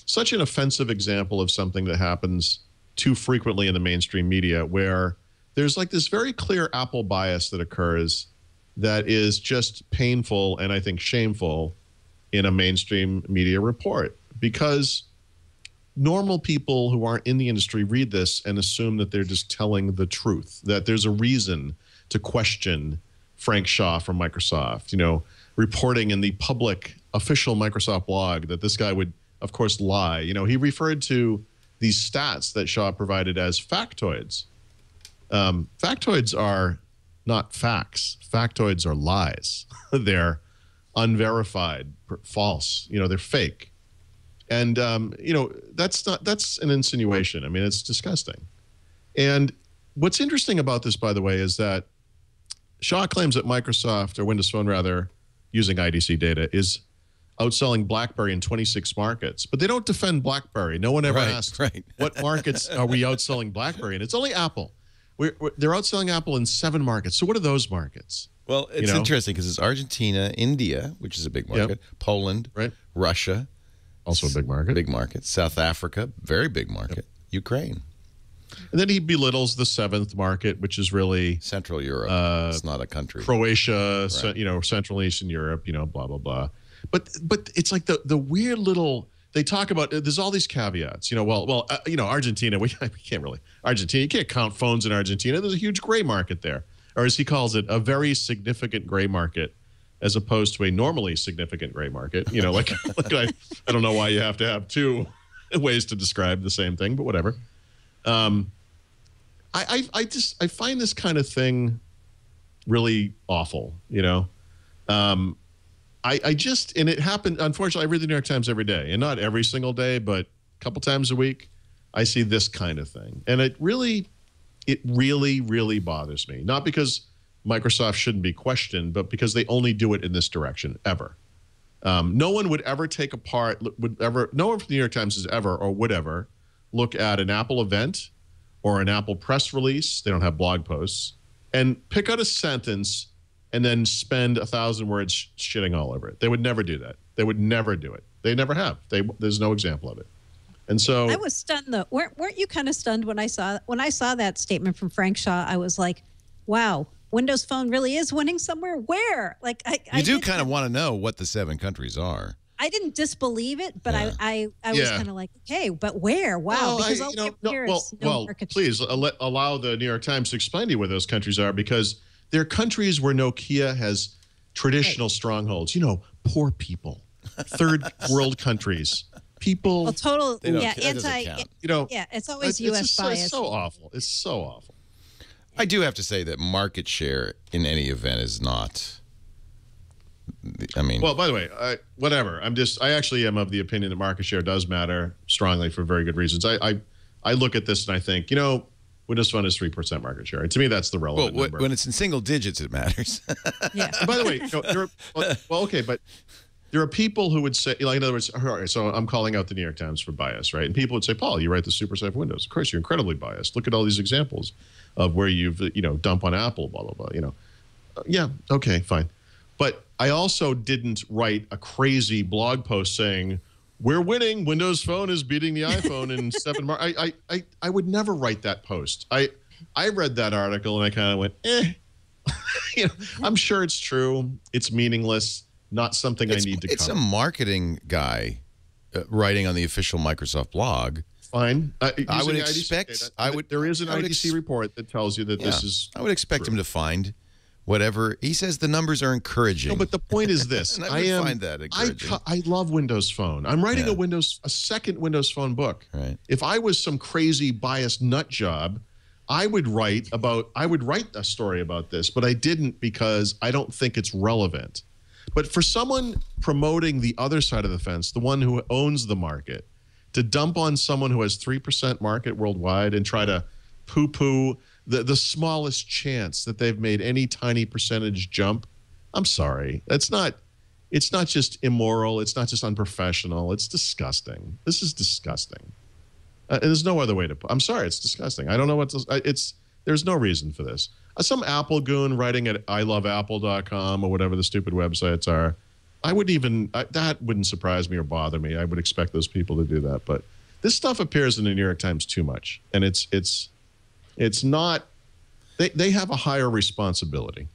such an offensive example of something that happens too frequently in the mainstream media, where there's this very clear Apple bias that occurs that is just painful and I think shameful in a mainstream media report, because normal people who aren't in the industry read this and assume that they're just telling the truth, that there's a reason to question Frank Shaw from Microsoft, reporting in the public official Microsoft blog that this guy would, of course, lie. He referred to these stats that Shaw provided as factoids. Factoids are not facts. Factoids are lies. They're unverified, false. They're fake. And, that's an insinuation. I mean, it's disgusting. And what's interesting about this, by the way, is that Shaw claims that Microsoft, or Windows Phone rather, using IDC data, is outselling BlackBerry in 26 markets. But they don't defend BlackBerry. No one ever asked, what markets are we outselling BlackBerry in? It's only Apple. They're outselling Apple in 7 markets. So what are those markets? Well, it's interesting because it's Argentina, India, which is a big market, Poland, Russia. Also a big market. Big market. South Africa, very big market. Ukraine. And then he belittles the seventh market, which is really Central Europe. It's not a country. Croatia, Central and Eastern Europe, blah, blah, blah. But it's like the weird little, they talk about, there's all these caveats, Argentina, we can't really, Argentina, you can't count phones in Argentina. There's a huge gray market there. Or as he calls it, a very significant gray market, as opposed to a normally significant gray market. I don't know why you have to have two ways to describe the same thing, but whatever. I find this kind of thing really awful, and it happened, unfortunately, I read the New York Times every day, and not every single day, but a couple times a week, I see this kind of thing. And it really, really bothers me. Not because Microsoft shouldn't be questioned, but because they only do it in this direction, ever. No one would ever no one from the New York Times has ever, or would ever, look at an Apple event or an Apple press release, they don't have blog posts, and pick out a sentence and then spend 1,000 words shitting all over it. They would never do that. They would never do it. They never have. There's no example of it. And so I was stunned though. Weren't you kind of stunned when I saw that statement from Frank Shaw? I was like, wow, Windows Phone really is winning somewhere. Where? Like I do kind of want to know what the 7 countries are. I didn't disbelieve it, but I was kind of like, okay, but where? Wow, because all we have here is no market. Please allow the New York Times to explain to you where those countries are, because they're countries where Nokia has traditional strongholds. Poor people, third world countries, people. Well, total, it's always U.S. bias. It's so awful. It's so awful. I do have to say that market share in any event is not. Well, by the way, whatever. I actually am of the opinion that market share does matter strongly for very good reasons. I look at this and I think, Windows Phone is 3% market share. And to me, that's the relevant number. When it's in single digits, it matters. Yeah. By the way, okay, but there are people who would say, in other words, all right, so I'm calling out the New York Times for bias, right? And people would say, Paul, you write the super safe Windows. Of course, you're incredibly biased. Look at all these examples of where you've, dump on Apple, blah, blah, blah, Yeah, okay, fine. But I also didn't write a crazy blog post saying, we're winning, Windows Phone is beating the iPhone in 7 months. I would never write that post. I read that article and I kind of went, I'm sure it's true. It's meaningless. Not something I need to cover. It's a marketing guy writing on the official Microsoft blog. Fine. I would expect. There is an IDC report that tells you that this is. I would expect him to find whatever he says. The numbers are encouraging. No, but the point is this: and I find that encouraging. I love Windows Phone. I'm writing a second Windows Phone book. Right. If I was some crazy biased nut job, I would write a story about this, but I didn't because I don't think it's relevant. But for someone promoting the other side of the fence, the one who owns the market, to dump on someone who has 3% market worldwide and try to poo-poo the smallest chance that they've made any tiny percentage jump, I'm sorry. It's not just immoral. It's not just unprofessional. It's disgusting. This is disgusting. There's no other way to put it. I'm sorry. It's disgusting. I don't know there's no reason for this. Some Apple goon writing at iloveapple.com or whatever the stupid websites are, that wouldn't surprise me or bother me. I would expect those people to do that. But this stuff appears in the New York Times too much. And it's not, they have a higher responsibility.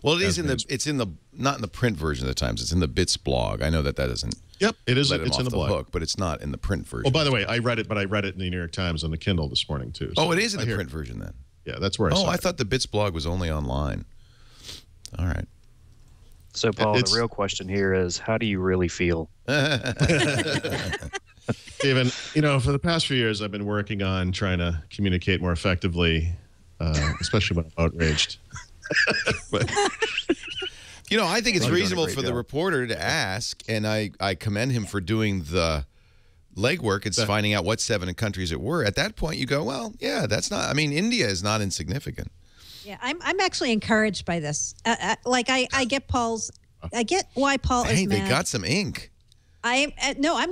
Well, it's not in the print version of the Times. It's in the Bits blog. I know that doesn't. Yep, it is. It's in the blog, hook, but it's not in the print version. Oh, by the way, I read it in the New York Times on the Kindle this morning too. So it is in the print version then. Yeah, that's where I saw it. I thought the Bits blog was only online. All right. So, Paul, the real question here is, how do you really feel? Stephen, for the past few years, I've been working on trying to communicate more effectively, especially when I'm outraged. But, I think it's reasonable for the reporter to ask, and I commend him for doing the legwork. It's finding out what 7 countries it were. At that point, you go, well, yeah, that's not. I mean, India is not insignificant. Yeah, I'm actually encouraged by this. I get Paul's. I get why Paul is mad. They got some ink. I'm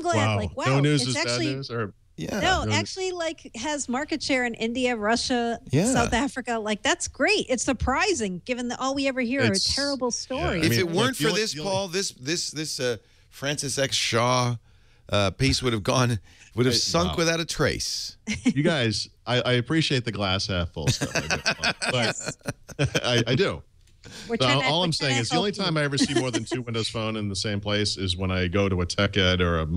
glad. Wow. Like, wow, no news it's is actually bad news, or Yeah. No, actually, like has market share in India, Russia, Yeah. South Africa. Like that's great. It's surprising, given that all we ever hear are terrible stories. If it weren't for this, Paul, this Francis X. Shaw piece would have sunk without a trace. You guys, I appreciate the glass half full stuff. I do. All I'm saying is the only time I ever see more than 2 Windows Phone in the same place is when I go to a Tech Ed or a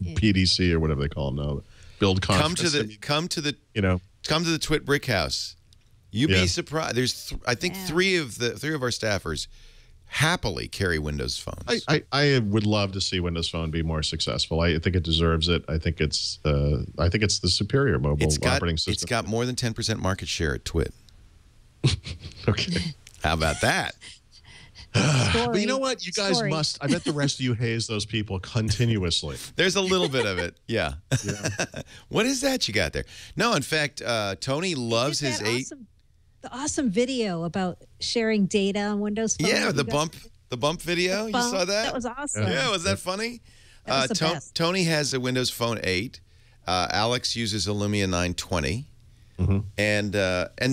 PDC or whatever they call them now. Build conference. Come to the Twit Brick House. You'd be surprised. There's I think three of our staffers happily carry Windows phones. I would love to see Windows Phone be more successful. I think it deserves it. I think it's the superior mobile operating system. It's got more than 10% market share at Twit. Okay. How about that? But you know what? You guys must. I bet the rest of you haze those people continuously. There's a little bit of it. Yeah. What is that you got there? No, in fact, Tony loves his 8. The awesome video about sharing data on Windows Phone. Yeah, the bump video. You saw that? That was awesome. Yeah, was that funny? That was the best. Tony has a Windows Phone 8. Alex uses a Lumia 920. And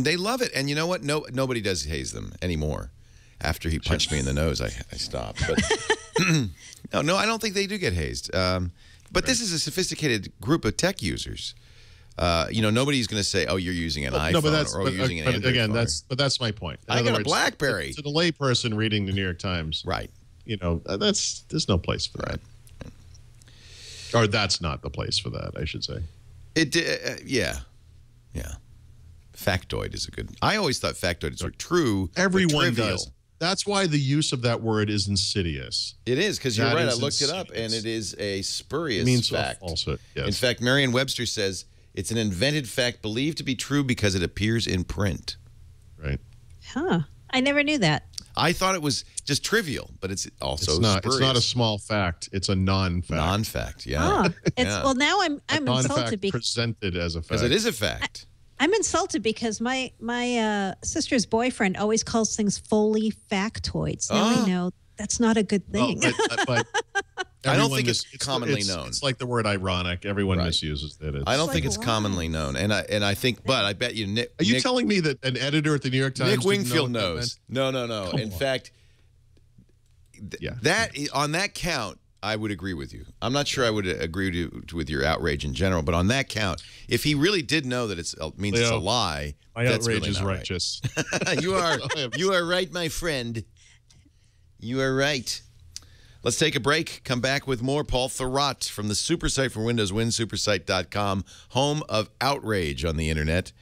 they love it. And you know what? Nobody does haze them anymore. After he punched me in the nose, I stopped. But no, I don't think they do get hazed. But this is a sophisticated group of tech users. Nobody's going to say, "Oh, you're using an iPhone or using an Android again, phone. that's my point. I got a BlackBerry. To the layperson reading the New York Times, right? There's no place for that. Or that's not the place for that, I should say. Yeah. Factoid is a good. I always thought factoids were true. Everyone does. That's why the use of that word is insidious. It is, because you're right. I looked it up, and it is a spurious fact. Falsehood, yes. In fact, Merriam-Webster says it's an invented fact believed to be true because it appears in print. Right. Huh. I never knew that. I thought it was just trivial, but it's also spurious. It's not a small fact. It's a non-fact. Non-fact, yeah. Well, now I'm insulted because presented as a fact. Because it is a fact. I'm insulted because my sister's boyfriend always calls things Foley factoids. Now I know that's not a good thing. But I don't think it's commonly known. It's like the word ironic. Everyone misuses it. I don't think it's commonly known, and I think, but I bet you, Nick. Are you telling me that an editor at the New York Times? Nick Wingfield knows. No. In fact, on that count, I would agree with you. I'm not sure I would agree with your outrage in general, but on that count, if he really did know that it means it's a lie, my that's outrage really is not righteous. Right. You are right, my friend. You are right. Let's take a break. Come back with more. Paul Thurrott from the super site for Windows, winsupersite.com, home of outrage on the internet.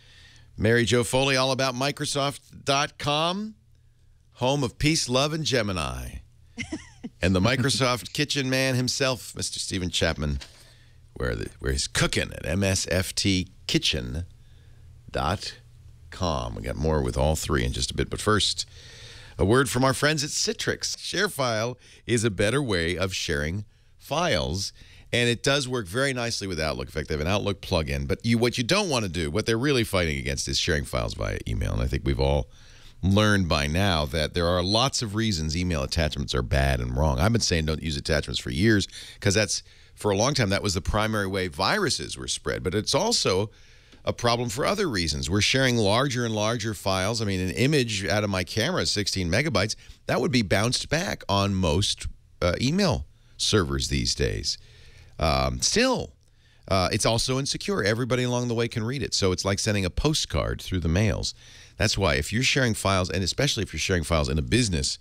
Mary Jo Foley, all about Microsoft.com, home of peace, love, and Gemini. And the Microsoft kitchen man himself, Mr. Stephen Chapman, where he's cooking at msftkitchen.com. We got more with all three in just a bit. But first, a word from our friends at Citrix. ShareFile is a better way of sharing files, and it does work very nicely with Outlook. In fact, they have an Outlook plugin. But what you don't want to do, what they're really fighting against, is sharing files via email. And I think we've all learned by now that there are lots of reasons email attachments are bad and wrong. I've been saying don't use attachments for years because for a long time, that was the primary way viruses were spread. But it's also a problem for other reasons. We're sharing larger and larger files. I mean, an image out of my camera is 16 megabytes. That would be bounced back on most email servers these days. Still, it's also insecure. Everybody along the way can read it. So it's like sending a postcard through the mails. That's why if you're sharing files, and especially if you're sharing files in a business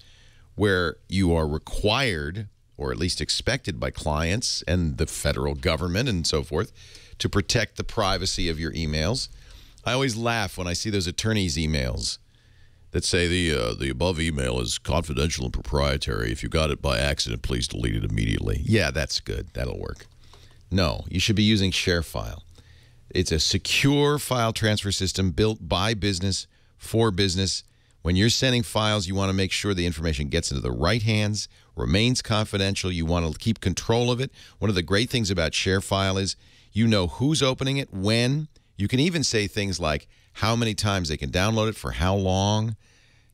where you are required, or at least expected by clients and the federal government and so forth, to protect the privacy of your emails. I always laugh when I see those attorneys' emails that say the above email is confidential and proprietary. If you got it by accident, please delete it immediately. Yeah, that's good. That'll work. No, you should be using ShareFile. It's a secure file transfer system built by business for business. When you're sending files, you want to make sure the information gets into the right hands, remains confidential. You want to keep control of it. One of the great things about ShareFile is you know who's opening it, when. You can even say things like how many times they can download it, for how long.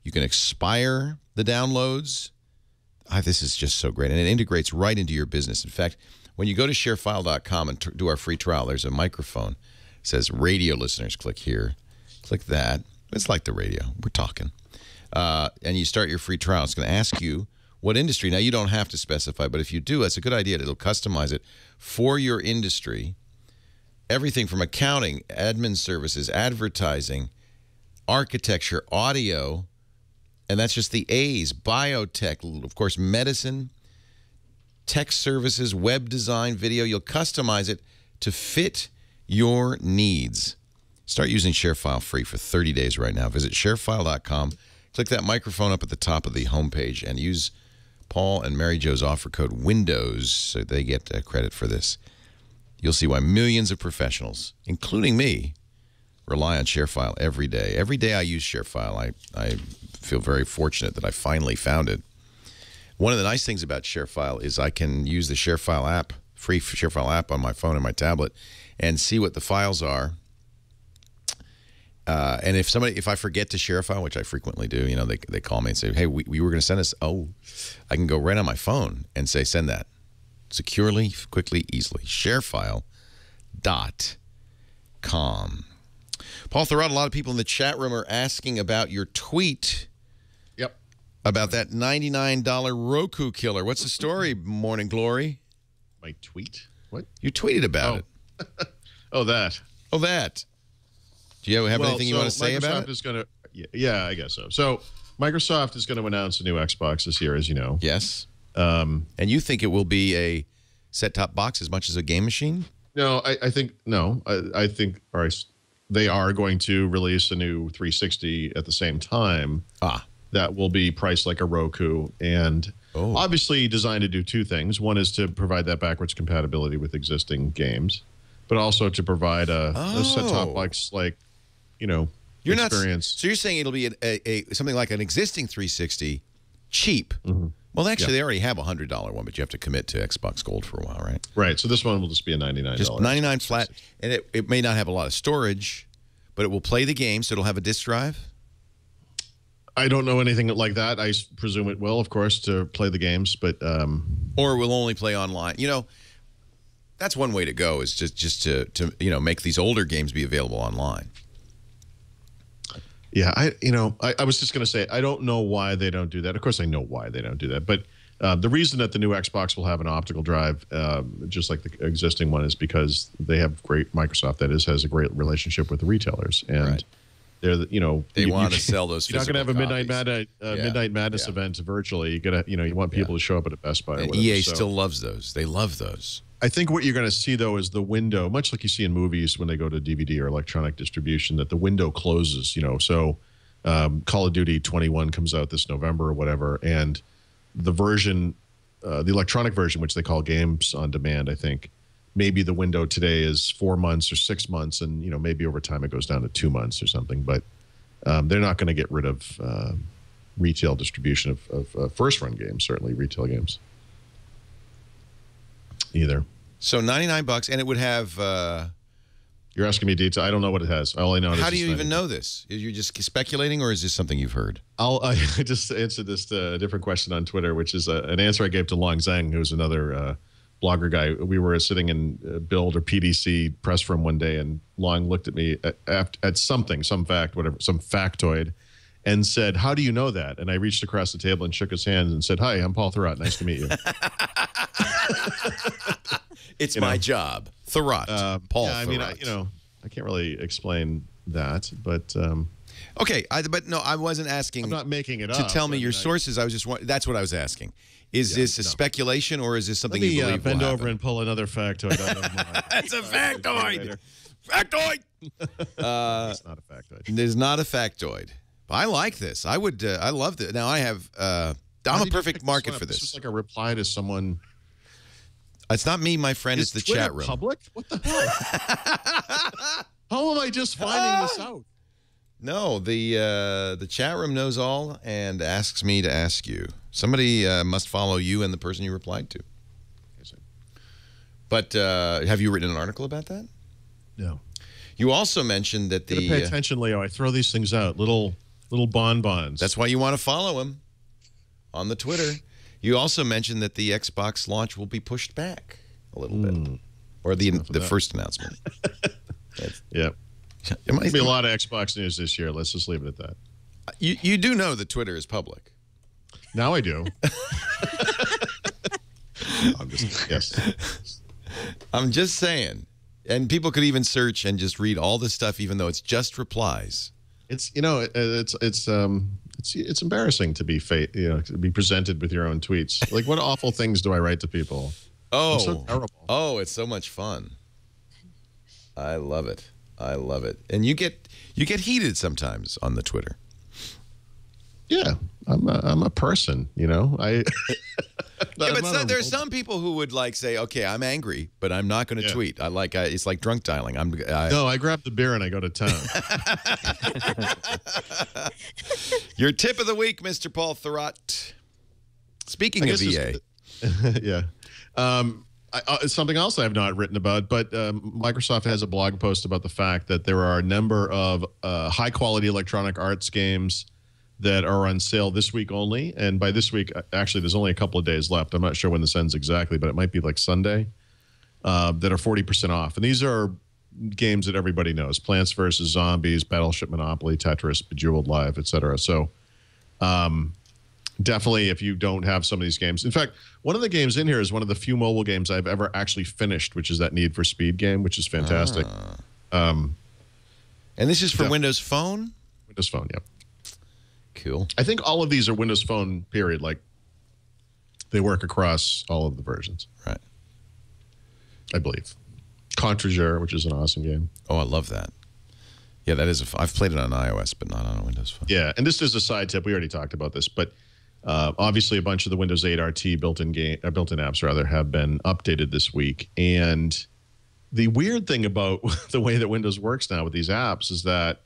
You can expire the downloads. This is just so great. And it integrates right into your business. In fact, when you go to sharefile.com and do our free trial, there's a microphone. It says radio listeners. Click here. Click that. It's like the radio. We're talking. And you start your free trial. It's going to ask you what industry. Now, you don't have to specify, but if you do, that's a good idea. It'll customize it for your industry. Everything from accounting, admin services, advertising, architecture, audio, and that's just the A's, biotech, of course, medicine, tech services, web design, video. You'll customize it to fit your needs. Start using ShareFile free for 30 days right now. Visit sharefile.com. Click that microphone up at the top of the homepage and use Paul and Mary Jo's offer code WINDOWS so they get credit for this. You'll see why millions of professionals, including me, rely on ShareFile every day. Every day I use ShareFile. I feel very fortunate that I finally found it. One of the nice things about ShareFile is I can use the ShareFile app, free ShareFile app on my phone and my tablet, and see what the files are. And if I forget to share a file, which I frequently do, you know, they call me and say, hey, we were going to send this. Oh, I can go right on my phone and say, send that. Securely, quickly, easily. Sharefile.com. Paul Thurrott, a lot of people in the chat room are asking about your tweet. Yep. About that $99 Roku killer. What's the story, Morning Glory? My tweet? What? You tweeted about it. Oh, that. Oh, that. Do you have anything you want to say about it? Is going to, yeah, I guess so. So Microsoft is going to announce a new Xbox this year, as you know. Yes. And you think it will be a set-top box as much as a game machine? No, I think no. I think they are going to release a new 360 at the same time. That will be priced like a Roku and obviously designed to do two things. One is to provide that backwards compatibility with existing games, but also to provide a set-top box like, you know, experience. So you're saying it'll be something like an existing 360, cheap. Well, actually, they already have a $100 one, but you have to commit to Xbox Gold for a while, right? Right. So this one will just be a $99. Just 99 flat, and it may not have a lot of storage, but it will play the game, so it'll have a disk drive. I don't know anything like that. I presume it will, of course, to play the games, but or it will only play online. You know, that's one way to go. Is just to you know, make these older games be available online. Yeah, I was just going to say, I don't know why they don't do that. Of course, I know why they don't do that. But the reason that the new Xbox will have an optical drive, just like the existing one, is because they have Microsoft, that is, has a great relationship with the retailers. And they're, you know, they want to sell those. You're not going to have a Midnight Madness event virtually. You got to, you know, you want people to show up at a Best Buy. Or whatever, EA still loves those. They love those. I think what you're going to see, though, is the window, much like you see in movies when they go to DVD or electronic distribution, that the window closes, you know. So Call of Duty 21 comes out this November or whatever, and the version, the electronic version, which they call games on demand, I think, maybe the window today is 4 months or 6 months, and, you know, maybe over time it goes down to 2 months or something. But they're not going to get rid of retail distribution of first-run games, certainly retail games. Either. So $99, and it would have. You're asking me detail. I don't know what it has. All I know is. How do you even know this? Are you just speculating, or is this something you've heard? I just answered this different question on Twitter, which is an answer I gave to Long Zhang, who's another blogger guy. We were sitting in Build or PDC press room one day, and Long looked at me at something, some fact, whatever, some factoid, and said, "How do you know that?" And I reached across the table and shook his hand and said, "Hi, I'm Paul Thurrott. Nice to meet you." It's my job, Thurrott. Paul. Yeah, I mean, I can't really explain that, but okay. But no, I wasn't asking. I'm not making it to up. Tell me your sources. I was just that's what I was asking. Is this a speculation, or is this something you believe bend will over happen? And pull another factoid out of my. That's a factoid. Factoid. It's not a factoid. There's not a factoid. I like this. I would. I love this. Now I have. I'm a perfect market for this. This is like a reply to someone. It's not me, my friend. It's the Twitter chat room. Public? What the hell? How am I just finding this out? No, the chat room knows all and asks me to ask you. Somebody must follow you and the person you replied to. But have you written an article about that? No. You also mentioned that the. Pay attention, Leo. I throw these things out, little bonbons. That's why you want to follow him on the Twitter. You also mentioned that the Xbox launch will be pushed back. a little bit, or the first announcement. Yeah. There'll be a lot of Xbox news this year. Let's just leave it at that. You do know that Twitter is public. Now I do. Yes. I'm just saying. And people could even search and just read all this stuff, even though it's just replies. It's it's embarrassing to be to be presented with your own tweets. Like, what awful things do I write to people? Oh, I'm so terrible. Oh, it's so much fun. I love it. I love it. And you get heated sometimes on the Twitter. Yeah, I'm a person, I. But there's some people who would say, okay, I'm angry, but I'm not going to tweet. It's like drunk dialing. No, I grab the beer and I go to town. Your tip of the week, Mr. Paul Thurrott. Speaking of EA. Yeah. Something else I have not written about, but Microsoft has a blog post about the fact that there are a number of high-quality Electronic Arts games that are on sale this week only. And by this week, actually, there's only a couple of days left. I'm not sure when this ends exactly, but it might be like Sunday, that are 40% off. And these are games that everybody knows: Plants vs. Zombies, Battleship Monopoly, Tetris, Bejeweled Live, etc. So definitely, if you don't have some of these games. In fact, one of the games in here is one of the few mobile games I've ever actually finished, which is that Need for Speed game, which is fantastic. And this is for Windows Phone? Windows Phone, yep. Cool. I think all of these are Windows Phone, period. Like, they work across all of the versions. Right. I believe. Contre-Jure, which is an awesome game. Oh, I love that. Yeah, that is I've played it on iOS, but not on a Windows Phone. Yeah, and this is a side tip. We already talked about this, but obviously a bunch of the Windows 8 RT built-in apps have been updated this week. And the weird thing about the way that Windows works now with these apps is that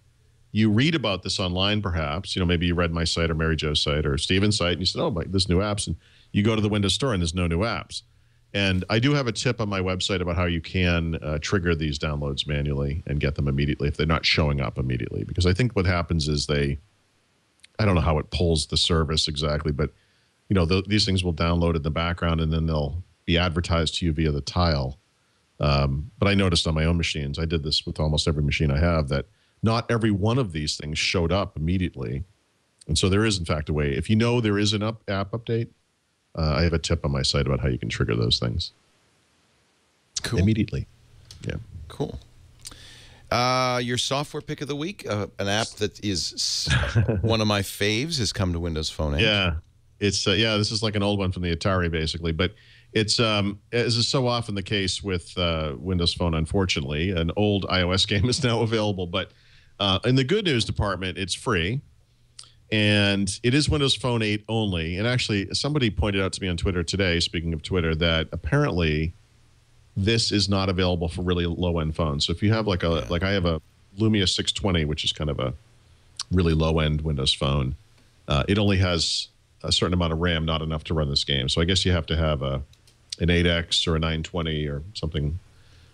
you read about this online, perhaps. Maybe you read my site or Mary Jo's site or Steven's site, and you said, oh, there's new apps. And you go to the Windows Store, and there's no new apps. And I do have a tip on my website about how you can trigger these downloads manually and get them immediately if they're not showing up immediately. Because I think what happens is I don't know how it pulls the service exactly, but these things will download in the background, and then they'll be advertised to you via the tile. But I noticed on my own machines, I did this with almost every machine I have, that not every one of these things showed up immediately. And so there is, in fact, a way. If there is an app update, I have a tip on my site about how you can trigger those things. Cool. Immediately. Yeah. Cool. Your software pick of the week, an app that is one of my faves, has come to Windows Phone 8. Yeah. It's this is like an old one from the Atari, basically. But it's, as is so often the case with Windows Phone, unfortunately, an old iOS game is now available. But in the good news department, it's free. And it is Windows Phone 8 only. And actually, somebody pointed out to me on Twitter today, speaking of Twitter, that apparently this is not available for really low-end phones. So if you have like I have a Lumia 620, which is kind of a really low-end Windows phone, it only has a certain amount of RAM, not enough to run this game. So I guess you have to have an 8X or a 920 or something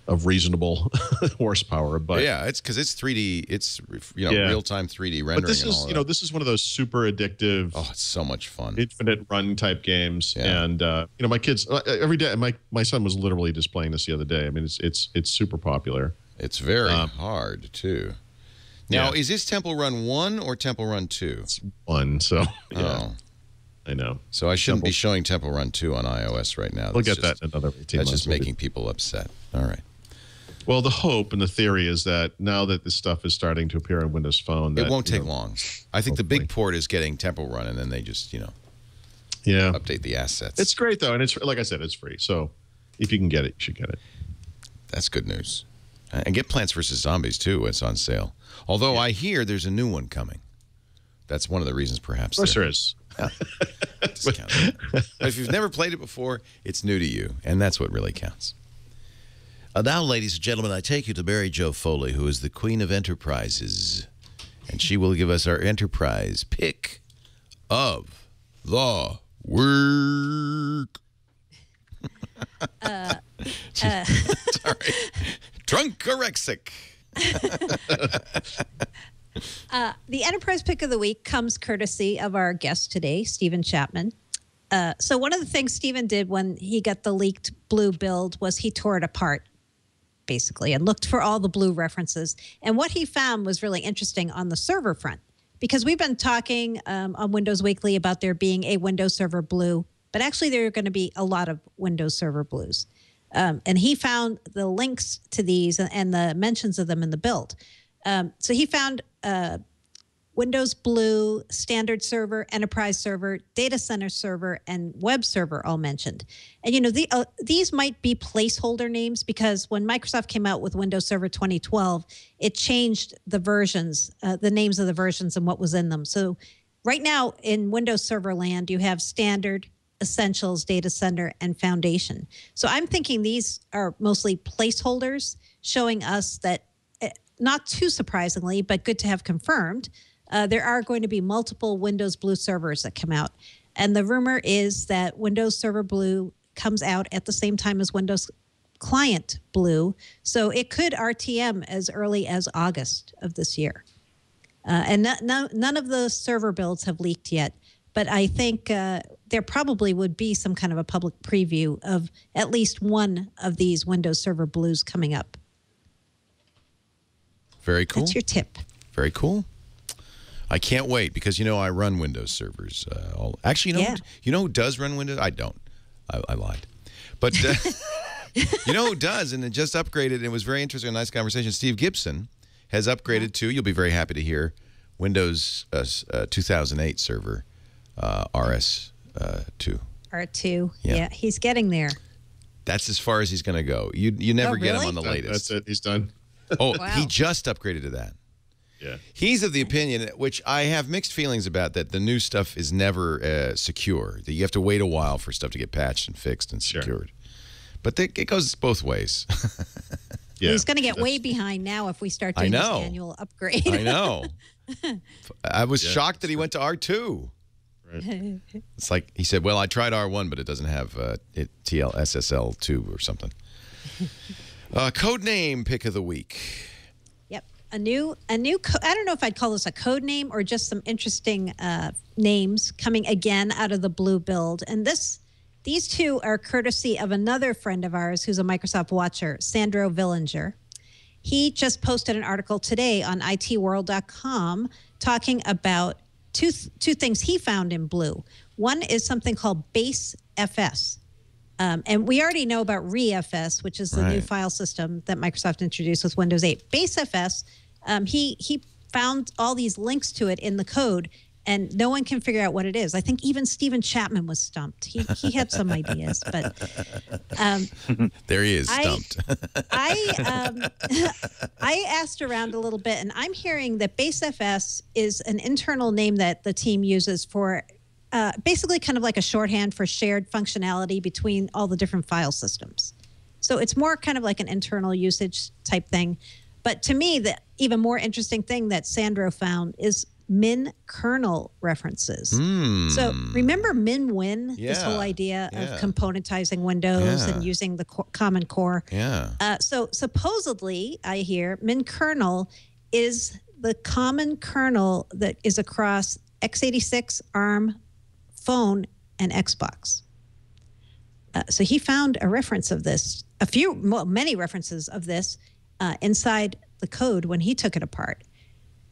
of reasonable horsepower. But yeah, it's because it's 3D. It's real-time 3D rendering. But this is this is one of those super addictive. Oh, it's so much fun. Infinite run type games, Yeah. and my kids every day. My son was literally just playing this the other day. I mean, it's super popular. It's very hard too. Now, is this Temple Run 1 or Temple Run 2? It's 1, so yeah. Oh. I know. So I shouldn't be showing Temple Run 2 on iOS right now. We'll get that in another 18 months. That's just making people upset. All right. Well, the hope and the theory is that now that this stuff is starting to appear on Windows Phone, it won't take long. I think the big port is getting Temple Run, and then they just, update the assets. It's great, though, and it's like I said, it's free. So if you can get it, you should get it. That's good news. And get Plants vs. Zombies, too. It's on sale. Although I hear there's a new one coming. That's one of the reasons, perhaps. Of course there is. But if you've never played it before, it's new to you, and that's what really counts. Now, ladies and gentlemen, I take you to Mary Jo Foley, who is the Queen of Enterprises, and she will give us our enterprise pick of the week. Sorry. Drunkorexic. The enterprise pick of the week comes courtesy of our guest today, Stephen Chapman. So one of the things Stephen did when he got the leaked blue build was he tore it apart, basically, and looked for all the blue references. And what he found was really interesting on the server front, because we've been talking on Windows Weekly about there being a Windows Server Blue, but actually there are going to be a lot of Windows Server Blues. And he found the links to these and the mentions of them in the build. So he found Windows Blue, Standard Server, Enterprise Server, Data Center Server, and Web Server all mentioned. And, you know, these might be placeholder names because when Microsoft came out with Windows Server 2012, it changed the versions, the names of the versions and what was in them. So right now in Windows Server land, you have Standard, Essentials, Data Center, and Foundation. So I'm thinking these are mostly placeholders showing us that, not too surprisingly, but good to have confirmed, there are going to be multiple Windows Blue servers that come out. And the rumor is that Windows Server Blue comes out at the same time as Windows Client Blue. So it could RTM as early as August of this year. And none of the server builds have leaked yet. But I think there probably would be some kind of a public preview of at least one of these Windows Server Blues coming up. Very cool. That's your tip. Very cool. I can't wait because, you know, I run Windows servers. Actually, you know who does run Windows? I don't. I lied. But you know who does, and it just upgraded, and it was very interesting, a nice conversation. Steve Gibson has upgraded to, you'll be very happy to hear, Windows 2008 server, RS2. R2. Yeah, he's getting there. That's as far as he's going to go. You never get him on the latest. That's it. He's done. Oh, wow. He just upgraded to that. Yeah. He's of the opinion, which I have mixed feelings about, that the new stuff is never secure. That you have to wait a while for stuff to get patched and fixed and secured. But it goes both ways. Yeah, he's going to get way behind now if we start doing this annual upgrade. I know. I was shocked that he went to R2. Right. It's like he said, well, I tried R1, but it doesn't have SSL2 or something. Code name pick of the week. A new. I don't know if I'd call this a code name or just some interesting names coming again out of the blue build. And these two are courtesy of another friend of ours who's a Microsoft watcher, Sandro Villinger. He just posted an article today on itworld.com talking about two things he found in blue. One is something called Base FS. And we already know about ReFS, which is the new file system that Microsoft introduced with Windows 8. BaseFS, he found all these links to it in the code, and no one can figure out what it is. I think even Stephen Chapman was stumped. He had some ideas, but there he is, stumped. I asked around a little bit, and I'm hearing that BaseFS is an internal name that the team uses for basically kind of like a shorthand for shared functionality between all the different file systems. So it's more kind of like an internal usage type thing. But to me, the even more interesting thing that Sandro found is min kernel references. So remember min-win, this whole idea of componentizing Windows and using the common core? So supposedly, I hear min kernel is the common kernel that is across x86, ARM, phone, and Xbox. So he found a reference of this, many references of this inside the code when he took it apart.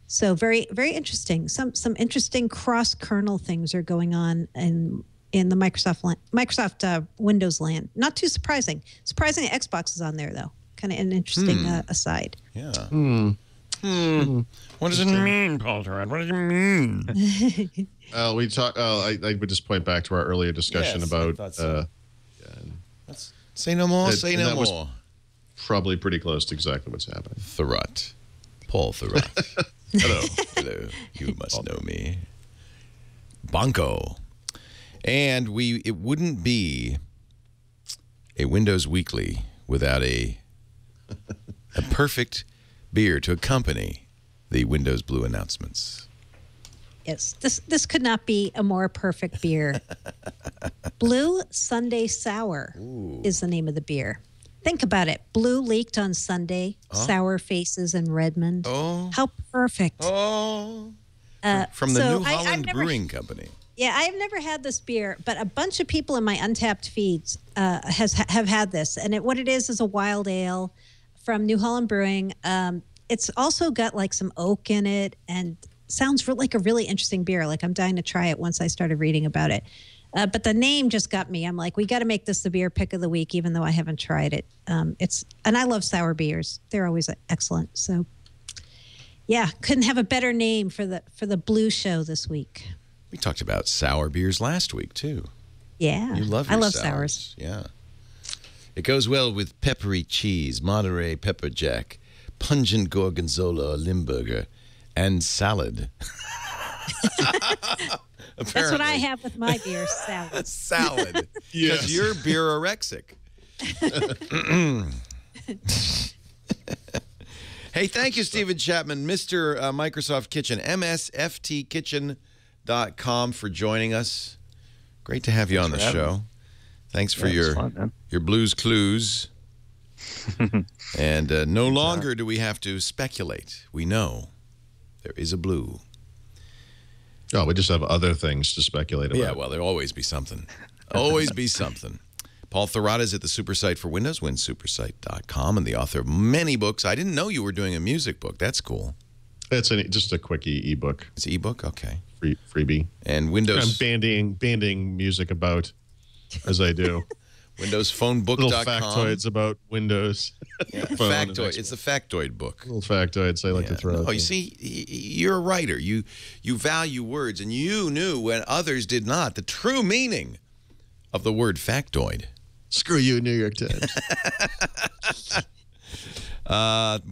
So very, very interesting. Some interesting cross-kernel things are going on in the Microsoft Windows land. Not too surprising. Surprising that Xbox is on there, though. Kind of an interesting aside. Yeah. What does it mean, Paul Thurrott? What does it mean? We talk. I would just point back to our earlier discussion about. Say no more. Say no more. Probably pretty close to exactly what's happening. Thurrott, Paul Thurrott. Hello. You must know me. Bonko, and it wouldn't be a Windows Weekly without a perfect beer to accompany the Windows Blue announcements. Yes, this could not be a more perfect beer. Blue Sunday Sour is the name of the beer. Think about it. Blue leaked on Sunday, Sour Faces in Redmond. How perfect. From the New Holland Brewing Company. Yeah, I have never had this beer, but a bunch of people in my Untapped feeds have had this. And what it is a wild ale from New Holland Brewing. It's also got like some oak in it and sounds like a really interesting beer. Like I'm dying to try it once I started reading about it. But the name just got me. I'm like, we got to make this the beer pick of the week, even though I haven't tried it. And I love sour beers. They're always excellent. So yeah, couldn't have a better name for the Blue Show this week. We talked about sour beers last week too. Yeah. You love I your love sours. Yeah. It goes well with peppery cheese, Monterey pepper jack, pungent gorgonzola or Limburger, and salad. That's what I have with my beer, salad. Salad. Yes. Because you're beer-orexic. Hey, thank you, Stephen Chapman, Mr. Microsoft Kitchen, msftkitchen.com for joining us. Great to have you on the show. Thanks for your Blues Clues. And no longer do we have to speculate. We know there is a blue. Oh, we just have other things to speculate about. Yeah, well, there'll always be something. Always be something. Paul Thurrott is at the Supersite for Windows, winsupersite.com, and the author of many books. I didn't know you were doing a music book. That's cool. It's just a quick e-book. It's an e-book? Okay. Freebie. And Windows... I'm banding music about as I do. WindowsPhoneBook.com. Little factoids about Windows. Yeah, factoid. It's a factoid book. Little factoids I like to throw out. Oh, you see, you're a writer. You value words, and you knew when others did not the true meaning of the word factoid. Screw you, New York Times.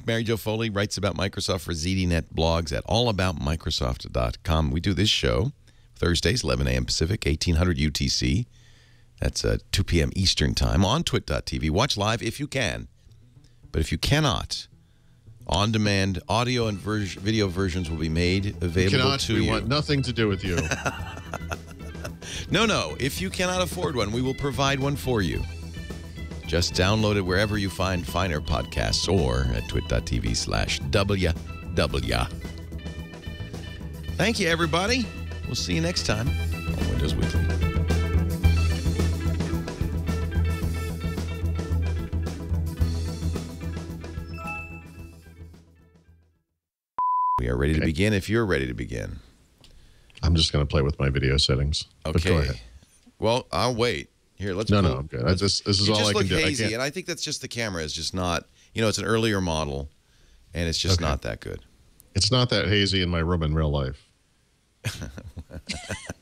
Mary Jo Foley writes about Microsoft for ZDNet blogs at allaboutmicrosoft.com. We do this show Thursdays, 11 a.m. Pacific, 1800 UTC. That's 2 p.m. Eastern Time on twit.tv. Watch live if you can. But if you cannot, on-demand audio and video versions will be made available to you. We want nothing to do with you. No. If you cannot afford one, we will provide one for you. Just download it wherever you find finer podcasts or at twit.tv/WW. Thank you, everybody. We'll see you next time on Windows Weekly. We are ready to begin if you're ready to begin. I'm just going to play with my video settings. Okay. Go ahead. Well, I'll wait. Here, let's No, I'm good. This is all I can do. Hazy, and I think that's just the camera is just not, it's an earlier model, and it's just not that good. It's not that hazy in my room in real life.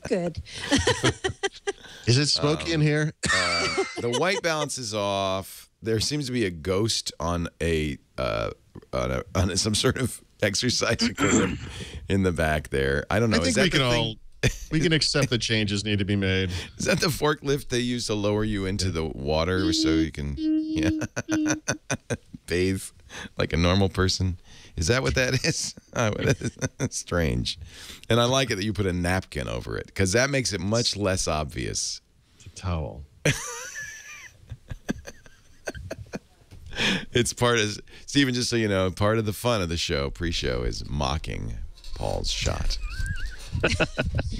Good. Is it smoky in here? The white balance is off. There seems to be a ghost on some sort of exercise equipment in the back there. I don't know. I think we can accept that changes need to be made. Is that the forklift they use to lower you into the water so you can bathe like a normal person? Is that what that is? That's strange. And I like it that you put a napkin over it because that makes it much less obvious. It's a towel. It's part of, Stephen, just so you know, part of the fun of the show, pre-show, is mocking Paul's shot.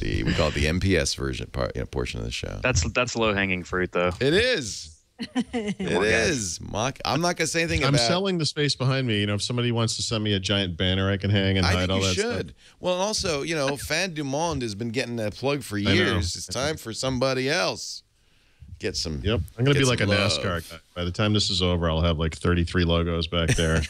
We call it the MPS version portion of the show. That's low-hanging fruit, though. It is. It is. I'm not going to say anything about it. I'm selling the space behind me. If somebody wants to send me a giant banner I can hang and hide all that stuff. I think you should. Well, also, Fan du Monde has been getting that plug for years. It's time for somebody else. Get some. Yep. I'm going to be like a NASCAR guy. By the time this is over, I'll have like 33 logos back there.